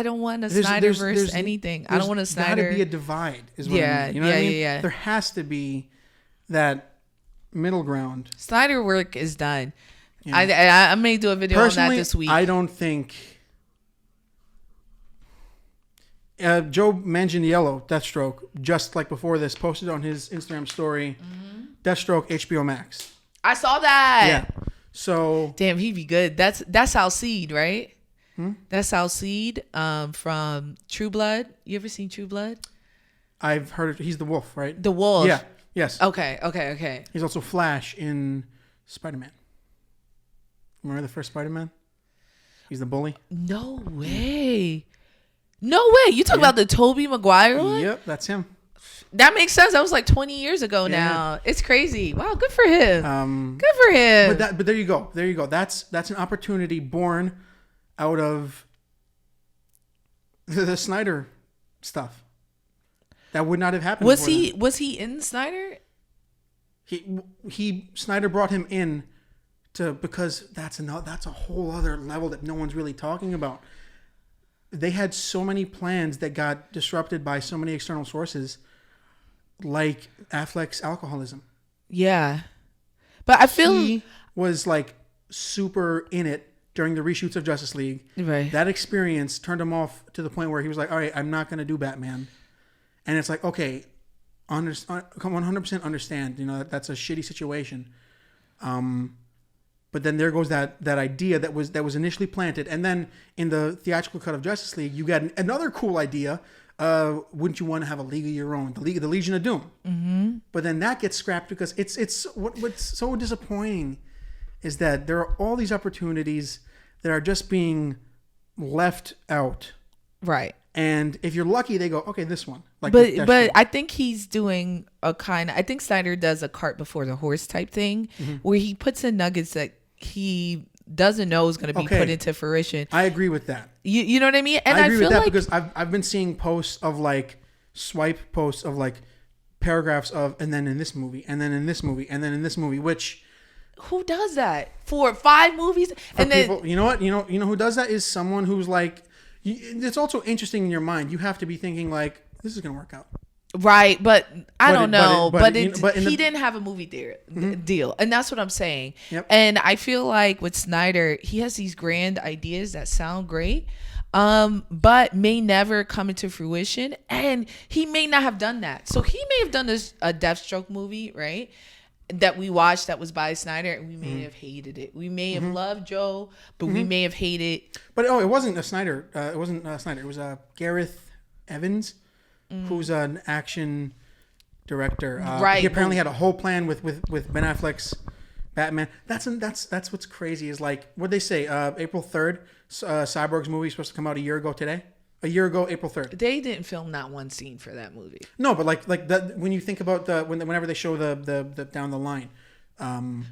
don't want a Snyderverse anything. I don't want a Snyder. There's got to be a divide, is what I mean. You know what I mean? Yeah. There has to be that middle ground. Snyder work is done. Yeah. I may do a video on that this week. I don't think Joe Manganiello, Deathstroke, just like before this, posted on his Instagram story, Deathstroke HBO Max. I saw that. Yeah. So damn, he'd be good. That's Alcide, right? That's Alcide from True Blood. You ever seen True Blood? I've heard it. He's the wolf, right? The wolf. Yeah. Yes. Okay. He's also Flash in Spider-Man. Remember the first Spider-Man? He's the bully. No way. You talk about the Tobey Maguire one? Yep, that's him. That makes sense. That was like 20 years ago now. Yeah. It's crazy. Wow, good for him. Good for him. But there you go. That's an opportunity born out of the Snyder stuff. That would not have happened. Was he in Snyder? Snyder brought him in because that's a whole other level that no one's really talking about. They had so many plans that got disrupted by so many external sources, like Affleck's alcoholism. Yeah. But I feel he was like super in it during the reshoots of Justice League. Right. That experience turned him off to the point where he was like, all right, I'm not going to do Batman. And it's like, okay, 100% understand, that's a shitty situation. But then there goes that idea that was initially planted. And then in the theatrical cut of Justice League, you got another cool idea. Wouldn't you want to have a league of your own, the Legion of Doom? Mm-hmm. But then that gets scrapped because what's so disappointing is that there are all these opportunities that are just being left out. Right. And if you're lucky, they go, okay, this one. But I think he's doing I think Snyder does a cart before the horse type thing, where he puts in nuggets that he doesn't know is going to be put into fruition. I agree with that. You know what I mean? And I agree feel with that like, because I've been seeing posts of like swipe posts of like paragraphs of, and then in this movie, and then in this movie, and then in this movie, which who does that for 5 movies? And people, then you know what? You know who does that is someone who's like, it's also interesting in your mind. You have to be thinking like, this is going to work out. Right, but I don't know. But he didn't have a movie deal. And that's what I'm saying. Yep. And I feel like with Snyder, he has these grand ideas that sound great, but may never come into fruition. And he may not have done that. So he may have done a Deathstroke movie, right? That we watched that was by Snyder, and we may have hated it. We may have loved Joe, but we may have hated. But it wasn't a Snyder. It wasn't Snyder. It was Gareth Evans. who's an action director. Right. He apparently had a whole plan with Ben Affleck's Batman. That's what's crazy is like what they say. April 3rd, Cyborg's movie is supposed to come out a year ago today. A year ago, April 3rd. They didn't film not one scene for that movie. No, but like that when you think about whenever they show the down the line.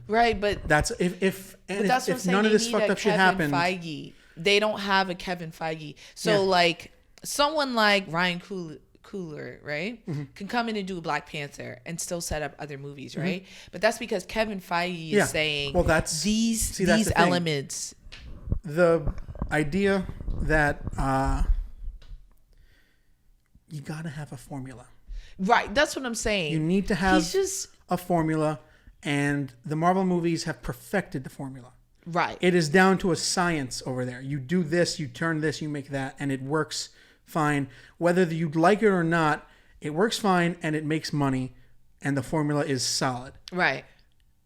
Right, but that's if none of this fucked up shit happened. happened. They don't have a Kevin Feige. So like someone like Ryan Coogler, right, can come in and do Black Panther and still set up other movies, right? But that's because Kevin Feige is saying, well, that's these elements. The idea that you gotta have a formula, right? That's what I'm saying. You need to have a formula, and the Marvel movies have perfected the formula. Right. It is down to a science over there. You do this, you turn this, you make that, and it works fine. Whether you like it or not, it works fine and it makes money, and the formula is solid. Right.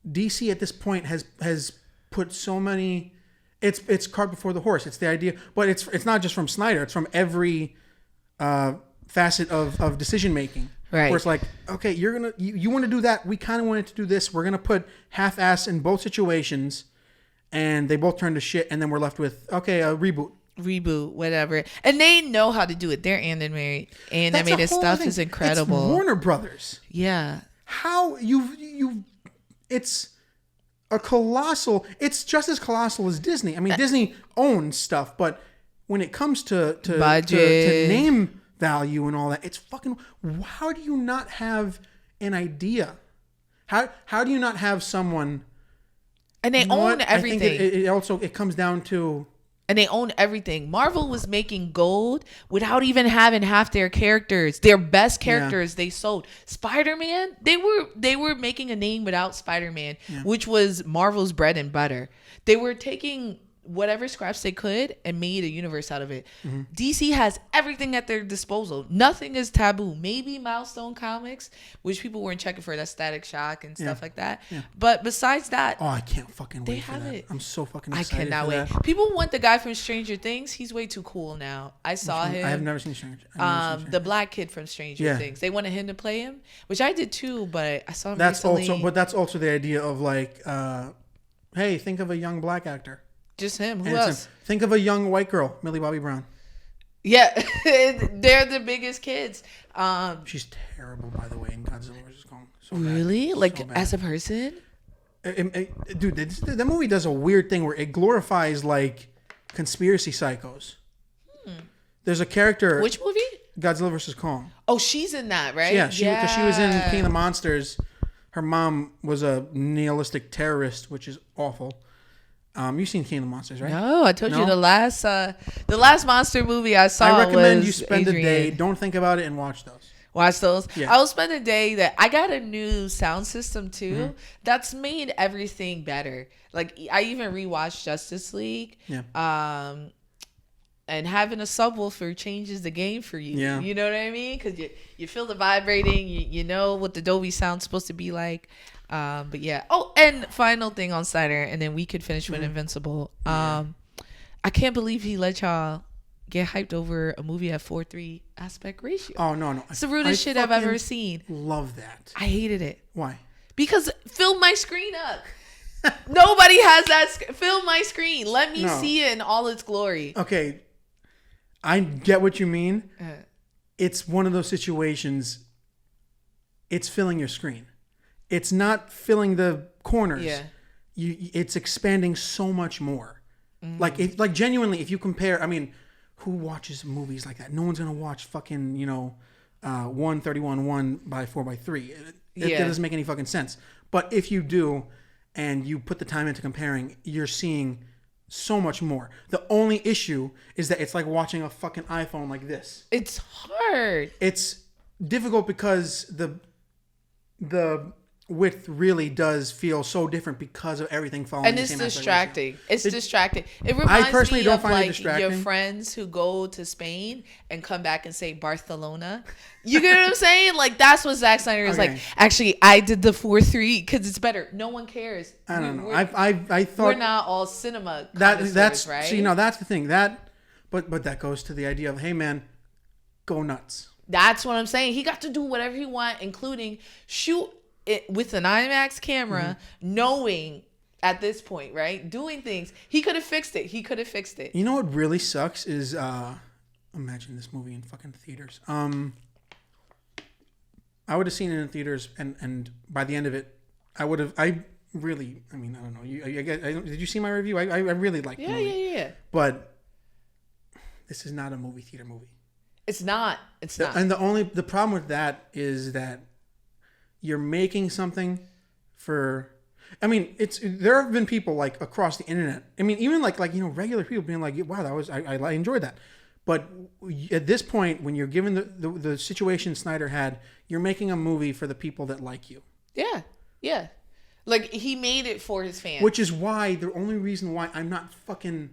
DC at this point has put so many. It's cart before the horse. It's the idea, but it's not just from Snyder. It's from every facet of decision making. Right. Where it's like, okay, you want to do that. We kind of wanted to do this. We're gonna put half-ass in both situations. And they both turn to shit, and then we're left with, okay, a reboot, whatever. And they know how to do it. Their animated stuff is incredible. It's Warner Brothers. Yeah. How it's a colossal. It's just as colossal as Disney. I mean, Disney owns stuff, but when it comes to budget, to name value and all that, it's fucking. How do you not have an idea? How do you not have someone? And they own everything. I think it comes down to... And they own everything. Marvel was making gold without even having half their characters. Their best characters they sold. Spider-Man, they were making a name without Spider-Man, which was Marvel's bread and butter. They were taking whatever scraps they could and made a universe out of it. DC has everything at their disposal. Nothing is taboo. Maybe Milestone Comics, which people weren't checking for, that Static Shock and stuff like that. But besides that, I can't fucking wait for that. I'm so fucking excited. I cannot wait. People want the guy from Stranger Things. He's way too cool now. I saw him. I have never seen Stranger. The black kid from Stranger Things. They wanted him to play him, which I did too, but I saw him recently. That's also the idea of like, hey, think of a young black actor. Just him. Who else? Think of a young white girl, Millie Bobby Brown. Yeah, they're the biggest kids. She's terrible, by the way, in Godzilla vs. Kong. So really? bad. Like, so bad. as a person? Dude, that movie does a weird thing where it glorifies, like, conspiracy psychos. There's a character... Which movie? Godzilla vs. Kong. Oh, she's in that, right? Yeah, because she was in King of the Monsters. Her mom was a nihilistic terrorist, which is awful. You've seen King of the Monsters, right? No, I told you the last monster movie I saw. I recommend you spend a day, don't think about it, and watch those. Watch those. Yeah. I will spend a day that I got a new sound system too. That's made everything better. Like I even rewatched Justice League. Yeah. And having a subwoofer changes the game for you. Yeah. You know what I mean? Because you feel the vibrating. You know what the Dolby sound's supposed to be like. But yeah. Oh, and final thing on Snyder, and then we could finish with Invincible. I can't believe he let y'all get hyped over a movie at 4:3 aspect ratio. Oh no! It's the rudest shit I've ever seen. Love that. I hated it. Why? Because fill my screen up. Nobody has that. Fill my screen. Let me see it in all its glory. Okay, I get what you mean. It's one of those situations. It's filling your screen. It's not filling the corners. Yeah. It's expanding so much more. Like genuinely, if you compare, I mean, who watches movies like that? No one's gonna watch fucking 1:31:1 by 4:3. It doesn't make any fucking sense. But if you do, and you put the time into comparing, you're seeing so much more. The only issue is that it's like watching a fucking iPhone like this. It's hard. It's difficult because the width really does feel so different because of everything following the same aspect ratio. It's distracting. It reminds me of like your friends who go to Spain and come back and say Barcelona. You get what I'm saying? Like that's what Zack Snyder is like. Actually, I did the 4:3 because it's better. No one cares. I don't know. I thought we're not all cinema. That's right. See, that's the thing. But that goes to the idea of, hey man, go nuts. That's what I'm saying. He got to do whatever he want, including shoot it with an IMAX camera, knowing at this point, right? Doing things. He could have fixed it. You know what really sucks is imagine this movie in fucking theaters. I would have seen it in theaters, and by the end of it, I don't know. Did you see my review? I really liked the movie. Yeah. But this is not a movie theater movie. It's not. And the problem with that is that you're making something for. I mean, there have been people like across the internet. I mean, even like regular people being like, "Wow, I enjoyed that." But at this point, when you're given the situation Snyder had, you're making a movie for the people that like you. Yeah. Like, he made it for his fans. Which is why, the only reason why I'm not fucking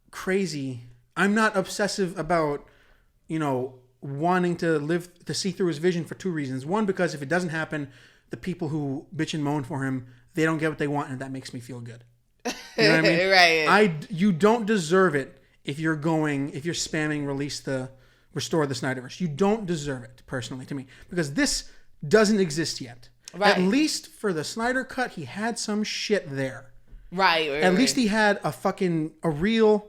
crazy, I'm not obsessive about, wanting to see through his vision for two reasons. One, because if it doesn't happen, the people who bitch and moan for him, they don't get what they want, and that makes me feel good. You know what I mean? Right. You don't deserve it if you're spamming restore the Snyderverse. You don't deserve it, personally, to me, because this doesn't exist yet. Right. At least for the Snyder cut, he had some shit there. Right. At least he had a real,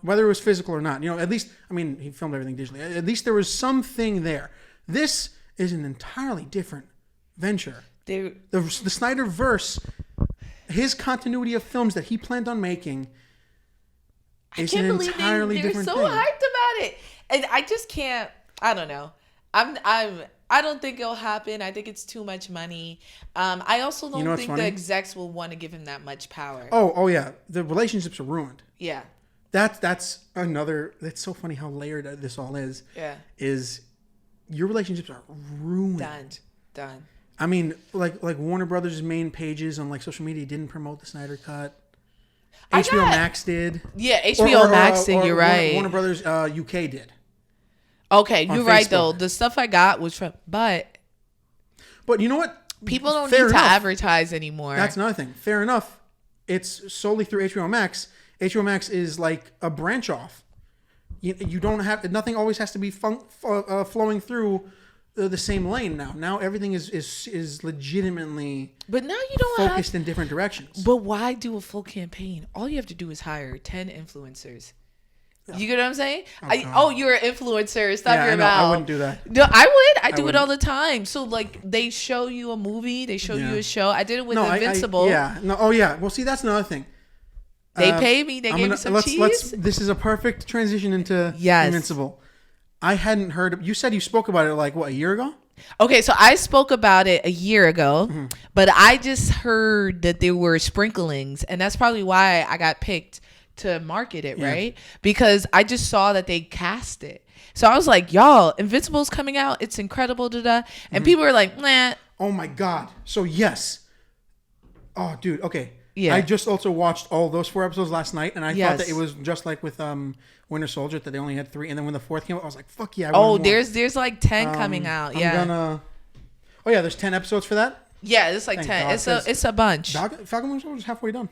whether it was physical or not. At least, he filmed everything digitally. At least there was something there. This is an entirely different venture. The Snyderverse, his continuity of films that he planned on making, is an entirely different thing. They're so hyped about it, and I just can't. I don't know. I don't think it'll happen. I think it's too much money. I also don't think the execs will want to give him that much power. Oh yeah. The relationships are ruined. Yeah. That's another. That's so funny how layered this all is. Yeah. Is your relationships are ruined. Done. I mean, like Warner Brothers' main pages on like social media didn't promote the Snyder Cut. HBO Max did. Yeah, HBO Max did. You're right. Warner Brothers UK did. Okay, you're right though. The stuff I got was from, but you know what? People don't need to advertise anymore. That's another thing. Fair enough. It's solely through HBO Max. HBO Max is like a branch off. You don't have, nothing always has to be flowing through the same lane now. Now everything is legitimately. But now you don't focused in different directions. But why do a full campaign? All you have to do is hire 10 influencers. You get what I'm saying? You're an influencer. Stop your mouth. I wouldn't do that. No, I would. I do it all the time. So, like, they show you a movie. They show you a show. I did it with Invincible. Well, see, that's another thing. They pay me. They gave me some cheese. This is a perfect transition into Invincible. I hadn't heard. You said you spoke about it like, a year ago? Okay, so I spoke about it a year ago, but I just heard that there were sprinklings, and that's probably why I got picked to market it, right? Because I just saw that they cast it. So I was like, y'all, Invincible's coming out. It's incredible. And people were like, nah. Oh my God. So yes. Oh, dude. Okay. Yeah. I just also watched all those 4 episodes last night, and I thought that it was just like with Winter Soldier, that they only had 3. And then when the 4th came out, I was like, fuck yeah. There's like 10 coming out. Yeah. There's 10 episodes for that? Yeah, it's like 10. It's a bunch. Falcon Winter Soldier is halfway done.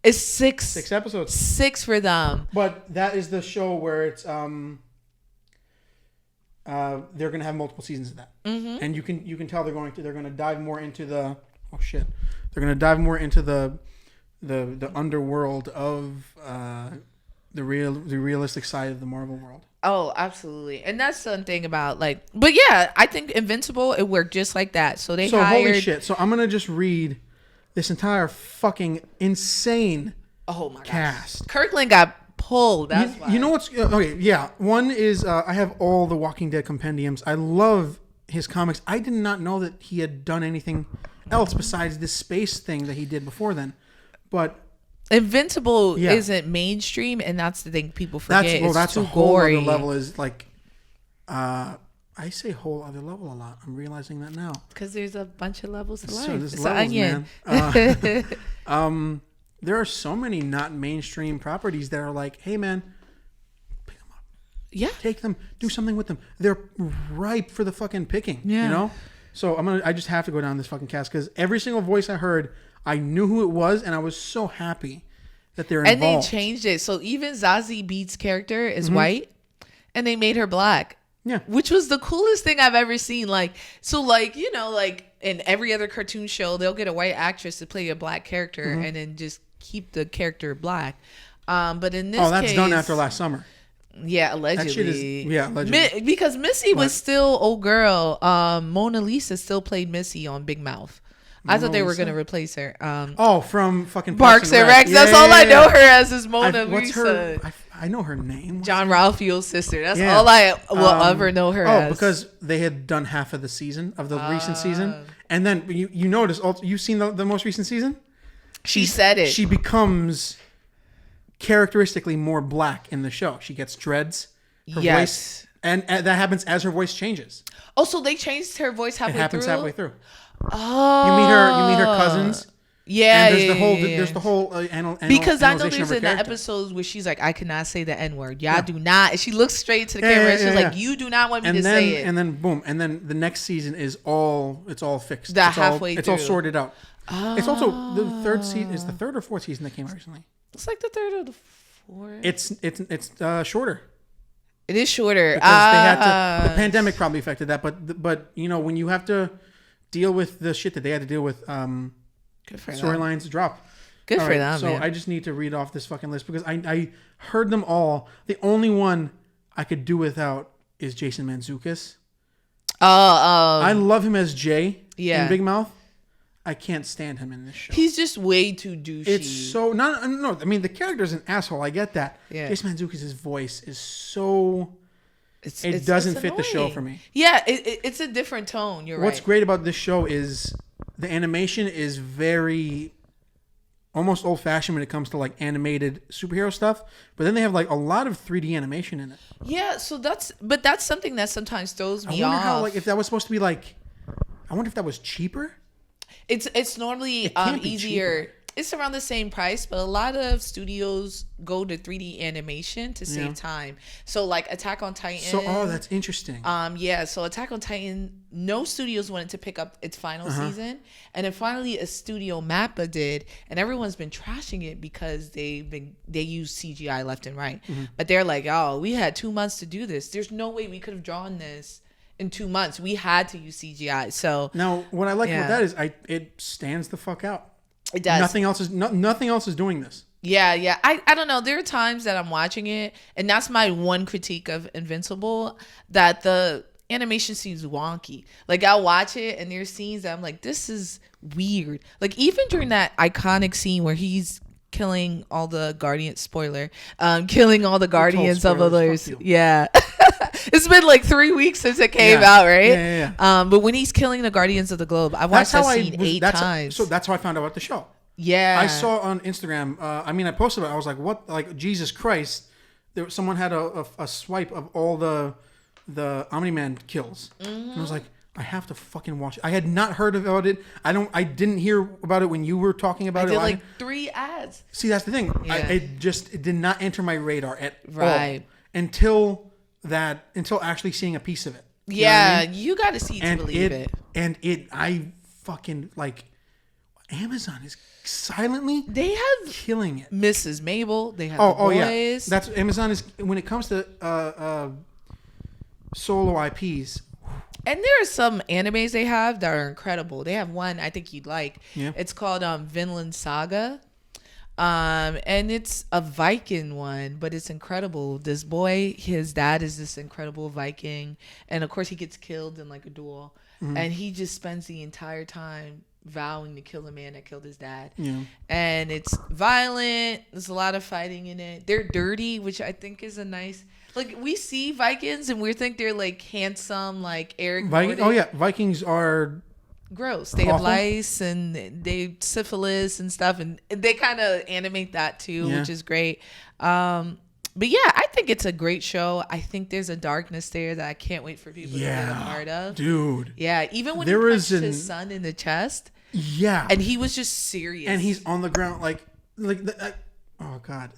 It's 6. 6 episodes. 6 for them. But that is the show where it's they're gonna have multiple seasons of that, and you can tell they're gonna dive more into the they're gonna dive more into the underworld of the realistic side of the Marvel world. Oh, absolutely. And that's something about but yeah, I think Invincible, it worked just like that. So hired. Holy shit. So I'm gonna just read this entire fucking insane cast. Gosh. Kirkland got pulled. That's why. You know what's okay? Yeah, one is I have all the Walking Dead compendiums. I love his comics. I did not know that he had done anything else besides this space thing that he did before then. But Invincible isn't mainstream, and that's the thing people forget. That's too a whole gory. Other level. Is like, I say whole other level a lot. I'm realizing that now. Because there's a bunch of levels to life. So it's levels, man. There are so many not mainstream properties that are like, hey, man, pick them up. Yeah. Take them. Do something with them. They're ripe for the fucking picking. Yeah. You know? So I just have to go down this fucking cast because every single voice I heard, I knew who it was, and I was so happy that they're involved. And they changed it. So even Zazie Beetz' character is white. and they made her black. Yeah. Which was the coolest thing I've ever seen. Like, so like, you know, like in every other cartoon show, they'll get a white actress to play a black character and then just keep the character black. But in this that's case, done after last summer. Yeah, allegedly. That shit is, allegedly. Because Missy was still old girl. Mona Lisa still played Missy on Big Mouth. I thought they were going to replace her. From fucking Parks and Rec. That's all I know her as is Mona Lisa. What's her? I know her name. John Ralphio's sister. That's all I will ever know her as. Because they had done half of the season of the recent season, and then you notice. You've seen the most recent season. She said it. She becomes characteristically more black in the show. She gets dreads. Her voice, and that happens as her voice changes. Oh, so they changed her voice halfway through? It happens halfway through. Oh. You meet her cousins. Yeah, and there's the whole because I know there's in the episodes where she's like, I cannot say the N-word. Y'all do not. And she looks straight to the camera and she's like, you do not want me to say it. And then boom. And then the next season is all fixed. It's all sorted out. It's also the third season. Is the third or fourth season that came out recently? It's like the third or the fourth. It's shorter. It is shorter. Because they had to, the pandemic probably affected that. But you know, when you have to deal with the shit that they had to deal with, storylines drop. Good for them. So I just need to read off this fucking list because I heard them all. The only one I could do without is Jason Mantzoukas. I love him as Jay in Big Mouth. I can't stand him in this show. He's just way too douchey. It's so no. I mean, the character's an asshole. I get that. Yeah. Jason Mantzoukas' voice is so. It doesn't fit the show for me. Yeah, it's a different tone. You're right. What's great about this show is the animation is very almost old fashioned when it comes to like animated superhero stuff. But then they have like a lot of 3D animation in it. Yeah, so that's something that sometimes throws me off. I wonder how if that was supposed to be like. I wonder if that was cheaper. It's normally easier. Cheaper. It's around the same price, but a lot of studios go to 3D animation to save time. So like Attack on Titan. So that's interesting. So Attack on Titan, no studios wanted to pick up its final season, and then finally a studio Mappa did, and everyone's been trashing it because they use CGI left and right. But they're like, oh, we had 2 months to do this. There's no way we could have drawn this in 2 months. We had to use CGI. So now what I like about that is it stands the fuck out. It does. Nothing else is doing this. Yeah. I don't know. There are times that I'm watching it, and that's my one critique of Invincible, that the animation seems wonky. Like I'll watch it and there's scenes that I'm like, this is weird. Like even during that iconic scene where he's killing all the Guardians, killing all the Guardians of others. Yeah. It's been like 3 weeks since it came out, right? Yeah. But when he's killing the Guardians of the Globe, I watched that scene 8 times. So that's how I found out about the show. Yeah. I saw on Instagram, I posted it. I was like, what? Like, Jesus Christ. Someone had a swipe of all the Omni-Man kills. And I was like, I have to fucking watch it. I had not heard about it. I didn't hear about it when you were talking about it. I did like 3 ads. See, that's the thing. Yeah. It did not enter my radar at all until actually seeing a piece of it. You know what I mean? You got to see to believe it. And I fucking like Amazon is silently killing it. Mrs. Mabel. They have the boys. Yeah. That's Amazon is when it comes to solo IPs. And there are some animes they have that are incredible. They have one I think you'd like. Yeah. It's called Vinlan Saga. And it's a Viking one, but it's incredible. This boy, his dad is this incredible Viking. And of course he gets killed in like a duel. And he just spends the entire time vowing to kill the man that killed his dad. Yeah. And it's violent. There's a lot of fighting in it. They're dirty, which I think is a nice... Like, we see Vikings and we think they're, like, handsome, like, Eric Nordic. Oh, yeah. Vikings are... gross. They have lice and they syphilis and stuff. And they kind of animate that, too, which is great. But, yeah, I think it's a great show. I think there's a darkness there that I can't wait for people to get a part of. Dude. Yeah, even when he punched his son in the chest. Yeah. And he was just serious. And he's on the ground, oh, God.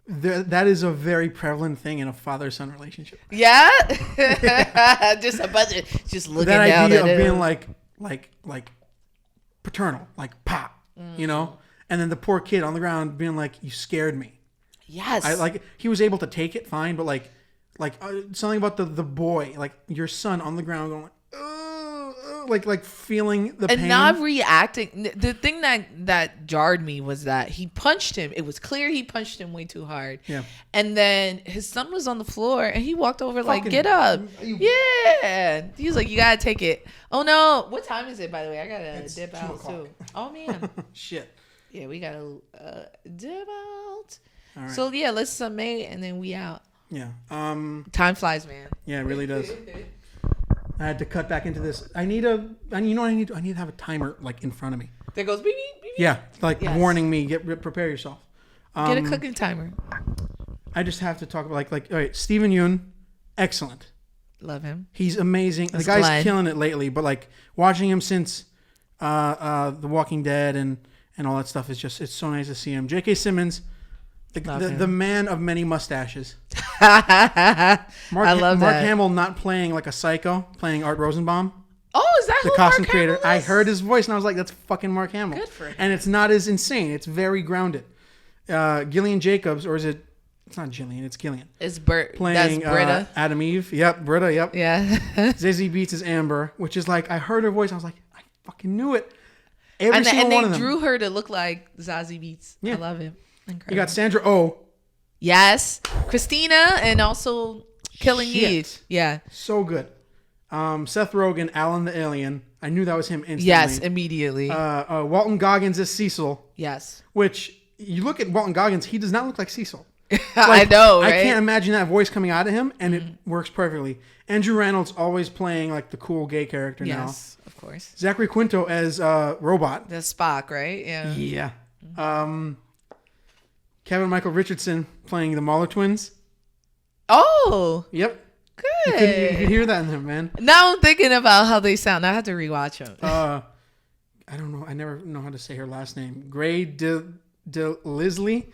That is a very prevalent thing in a father-son relationship. Yeah, just a bunch of just looking that down idea at of him. being like paternal, like pop, you know, and then the poor kid on the ground being like, "You scared me." Yes. I like he was able to take it fine, but like something about the boy, like your son on the ground going like feeling the pain and not reacting. The thing that jarred me was that he punched him. It was clear he punched him way too hard. Yeah. And then his son was on the floor and he walked over like, get up. Yeah. He was like, you gotta take it. Oh no. What time is it, by the way? I gotta dip out too. Oh man. Shit. Yeah, we gotta dip out. All right. So yeah, let's summate and then we out. Yeah. Time flies, man. Yeah, it really does. I had to cut back into this. I need to have a timer like in front of me. There goes beep beep beep. Yeah, like warning me. Prepare yourself. Get a cooking timer. I just have to talk about like all right, Steven Yeun, excellent. Love him. He's amazing. The guy's killing it lately. But like watching him since The Walking Dead and all that stuff is it's so nice to see him. J.K. Simmons. The man of many mustaches. I love Mark that. Hamill not playing like a psycho, playing Art Rosenbaum. Oh, is that the who costume Mark creator? Hamill I is? heard his voice and I was like, "That's fucking Mark Hamill." Good for him. And it's not as insane. It's very grounded. Gillian Jacobs, or is it? It's not Gillian. It's Gillian. It's Bert. Playing That's Britta. Adam Eve. Yep, Britta. Yep. Yeah. Zazie Beetz is Amber, which is like I heard her voice. I was like, I fucking knew it. Every and single one of they them. drew her to look like Zazie Beetz. Yeah. I love him. Incredible. You got Sandra Oh. Yes, Christina, and also Killing Eve. Yeah. So good. Seth Rogen, Alan the Alien. I knew that was him instantly. Yes, immediately. Walton Goggins is Cecil. Yes. Which you look at Walton Goggins, he does not look like Cecil. I know, right? I can't imagine that voice coming out of him, and it works perfectly. Andrew Reynolds always playing like the cool gay character now. Yes, of course. Zachary Quinto as Robot. The Spock, right? Yeah. Yeah. Kevin Michael Richardson playing the Mahler twins. Oh. Yep. Good. You can hear that in him, man. Now I'm thinking about how they sound. I have to rewatch them. I don't know. I never know how to say her last name. Gray de Lisley.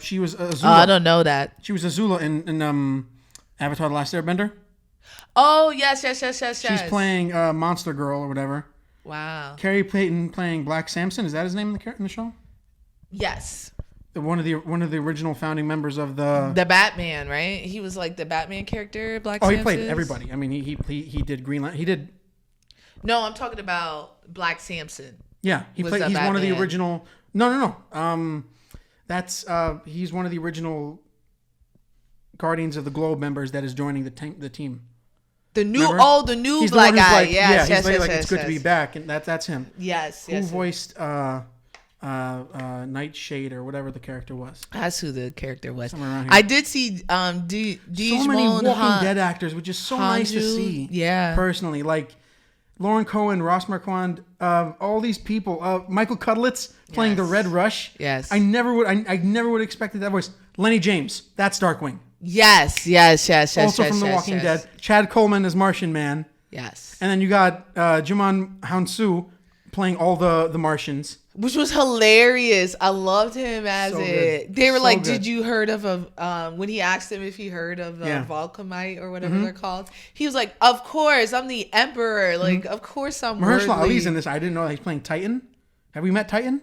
She was Azula. Oh, I don't know that. She was Azula in Avatar: The Last Airbender. Oh, yes. She's playing Monster Girl or whatever. Wow. Carrie Payton playing Black Samson. Is that his name in the show? Yes. One of the original founding members of the Batman, right? He was like the Batman character, Black Oh, Samson. he played everybody. I mean, he did Greenland. He did. No, I'm talking about Black Samson. Yeah, he's one of the Batman. original. No. He's one of the original Guardians of the Globe members that is joining the team. The new, Remember? the new He's black the one who's guy. like, Yes, he's like, it's good to be back, and that's him. Yes, Who voiced Nightshade or whatever the character was. That's who the character was. Somewhere around here. I did see So many Walking Dead actors, which is so nice to see. Yeah. Personally, like Lauren Cohen, Ross Marquand, all these people. Michael Cudlitz playing the Red Rush. Yes. I never would have expected that voice. Lenny James, that's Darkwing. Yes. Also from The Walking Dead. Chad Coleman as Martian Man. Yes. And then you got Jumon Hounsou playing all the Martians. Which was hilarious. I loved him as So it. good. They were So like, good. "Did you heard of a?" When he asked him if he heard of Vulcanite or whatever they're called, he was like, "Of course, I'm the Emperor. Like, of course, I'm." Mahershala worthy." Ali's in this. I didn't know that he's playing Titan. Have we met Titan?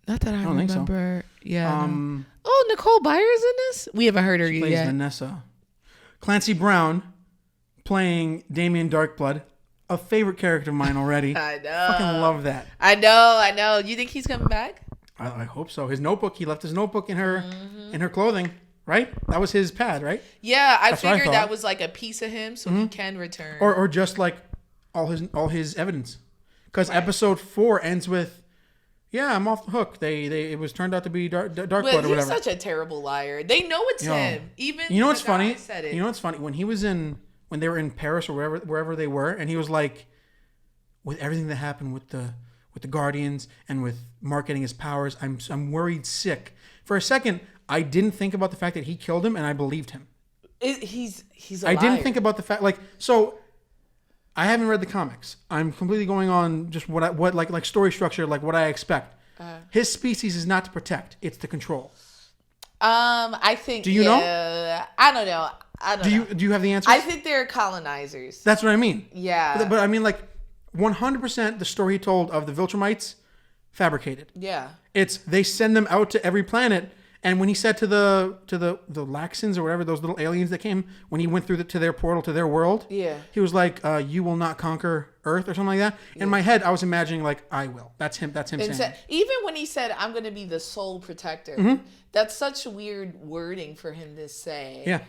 Not that I don't think so. remember. Yeah. no. Oh, Nicole Byers in this? We haven't heard her She plays yet. Vanessa. Clancy Brown playing Damien Darkblood. A favorite character of mine already. I know. Fucking love that. I know. You think he's coming back? I hope so. His notebook. He left his notebook in her clothing. Right? That was his pad, right? Yeah, I That's what I figured thought. that was like a piece of him, so he can return. Or just like all his evidence. Because episode 4 ends with, yeah, I'm off the hook. It was turned out to be Darkblood or But he's whatever. such a terrible liar. They know it's him. Even you know what's the guy funny? said it. You know what's funny? When they were in Paris or wherever they were, and he was like, with everything that happened with the Guardians and with Mark getting his powers, I'm worried sick. For a second, I didn't think about the fact that he killed him, and I believed him. He's a I liar. didn't think about the fact so. I haven't read the comics. I'm completely going on just what story structure, like what I expect. His species is not to protect; it's to control. I think. Do you know? I don't know. Do you have the answers? I think they're colonizers. That's what I mean. Yeah. But I mean, like, 100% the story he told of the Viltrumites, fabricated. Yeah. It's they send them out to every planet, And when he said to the Laxans or whatever, those little aliens that came, when he went through to their portal to their world, he was like, "You will not conquer Earth" or something like that. In my head, I was imagining like, "I will." That's him. That's him saying. Even when he said, "I'm going to be the sole protector," that's such weird wording for him to say. Yeah.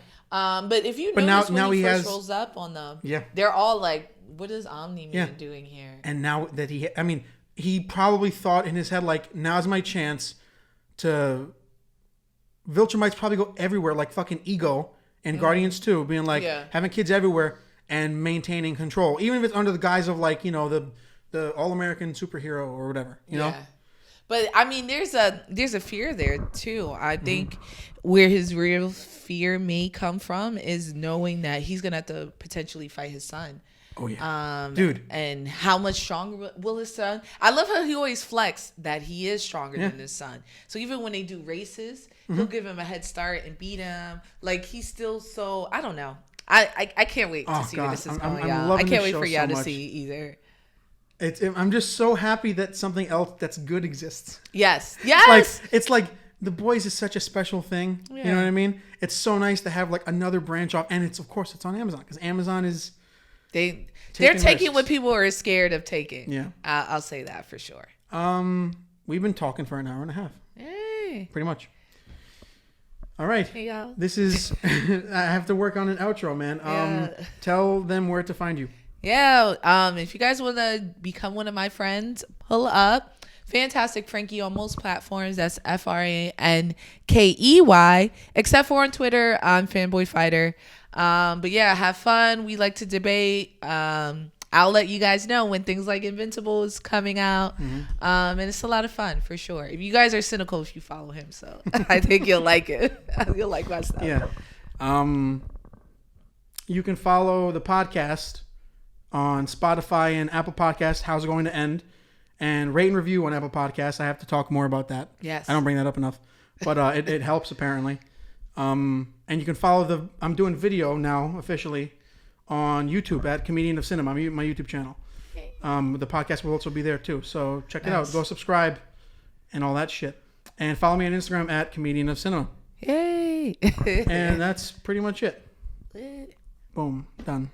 But if you notice now when he first has, rolls up on them, yeah, they're all like, "What is Omni-Man doing here?" And now that he probably thought in his head like, "Now's my chance to." Viltrumites probably go everywhere like fucking Ego and Guardians 2, being like having kids everywhere and maintaining control, even if it's under the guise of like, you know, the all-American superhero or whatever, you know. But I mean, there's a fear there too. I think where his real fear may come from is knowing that he's gonna have to potentially fight his son. Oh yeah, dude. And how much stronger will his son? I love how he always flex that he is stronger than his son. So even when they do races, he'll give him a head start and beat him. Like he's still so. I don't know. I can't wait to see where this is going. I can't wait for y'all to see either. I'm just so happy that something else that's good exists. Yes. It's like The Boys is such a special thing. Yeah. You know what I mean? It's so nice to have like another branch off, and it's on Amazon because Amazon is. They're taking what people are scared of taking. Yeah, I'll say that for sure. We've been talking for an hour and a half. Hey, pretty much. All right. Hey, y'all. This is. I have to work on an outro, man. Tell them where to find you. Yeah. If you guys want to become one of my friends, pull up. Fantastic Frankie on most platforms. That's FRANKEY. Except for on Twitter, I'm Fanboy Fighter. But yeah, have fun. We like to debate. I'll let you guys know when things like Invincible is coming out. And it's a lot of fun for sure. If you guys are cynical, if you follow him, so I think you'll like it. You'll like my stuff. Yeah. You can follow the podcast on Spotify and Apple Podcasts. How's it going to end? And rate and review on Apple Podcasts. I have to talk more about that. Yes. I don't bring that up enough, but it helps apparently. And you can follow I'm doing video now officially on YouTube at Comedian of Cinema, my YouTube channel. Okay. The podcast will also be there too. So check it out. Go subscribe and all that shit. And follow me on Instagram at Comedian of Cinema. Yay. And that's pretty much it. Boom. Done.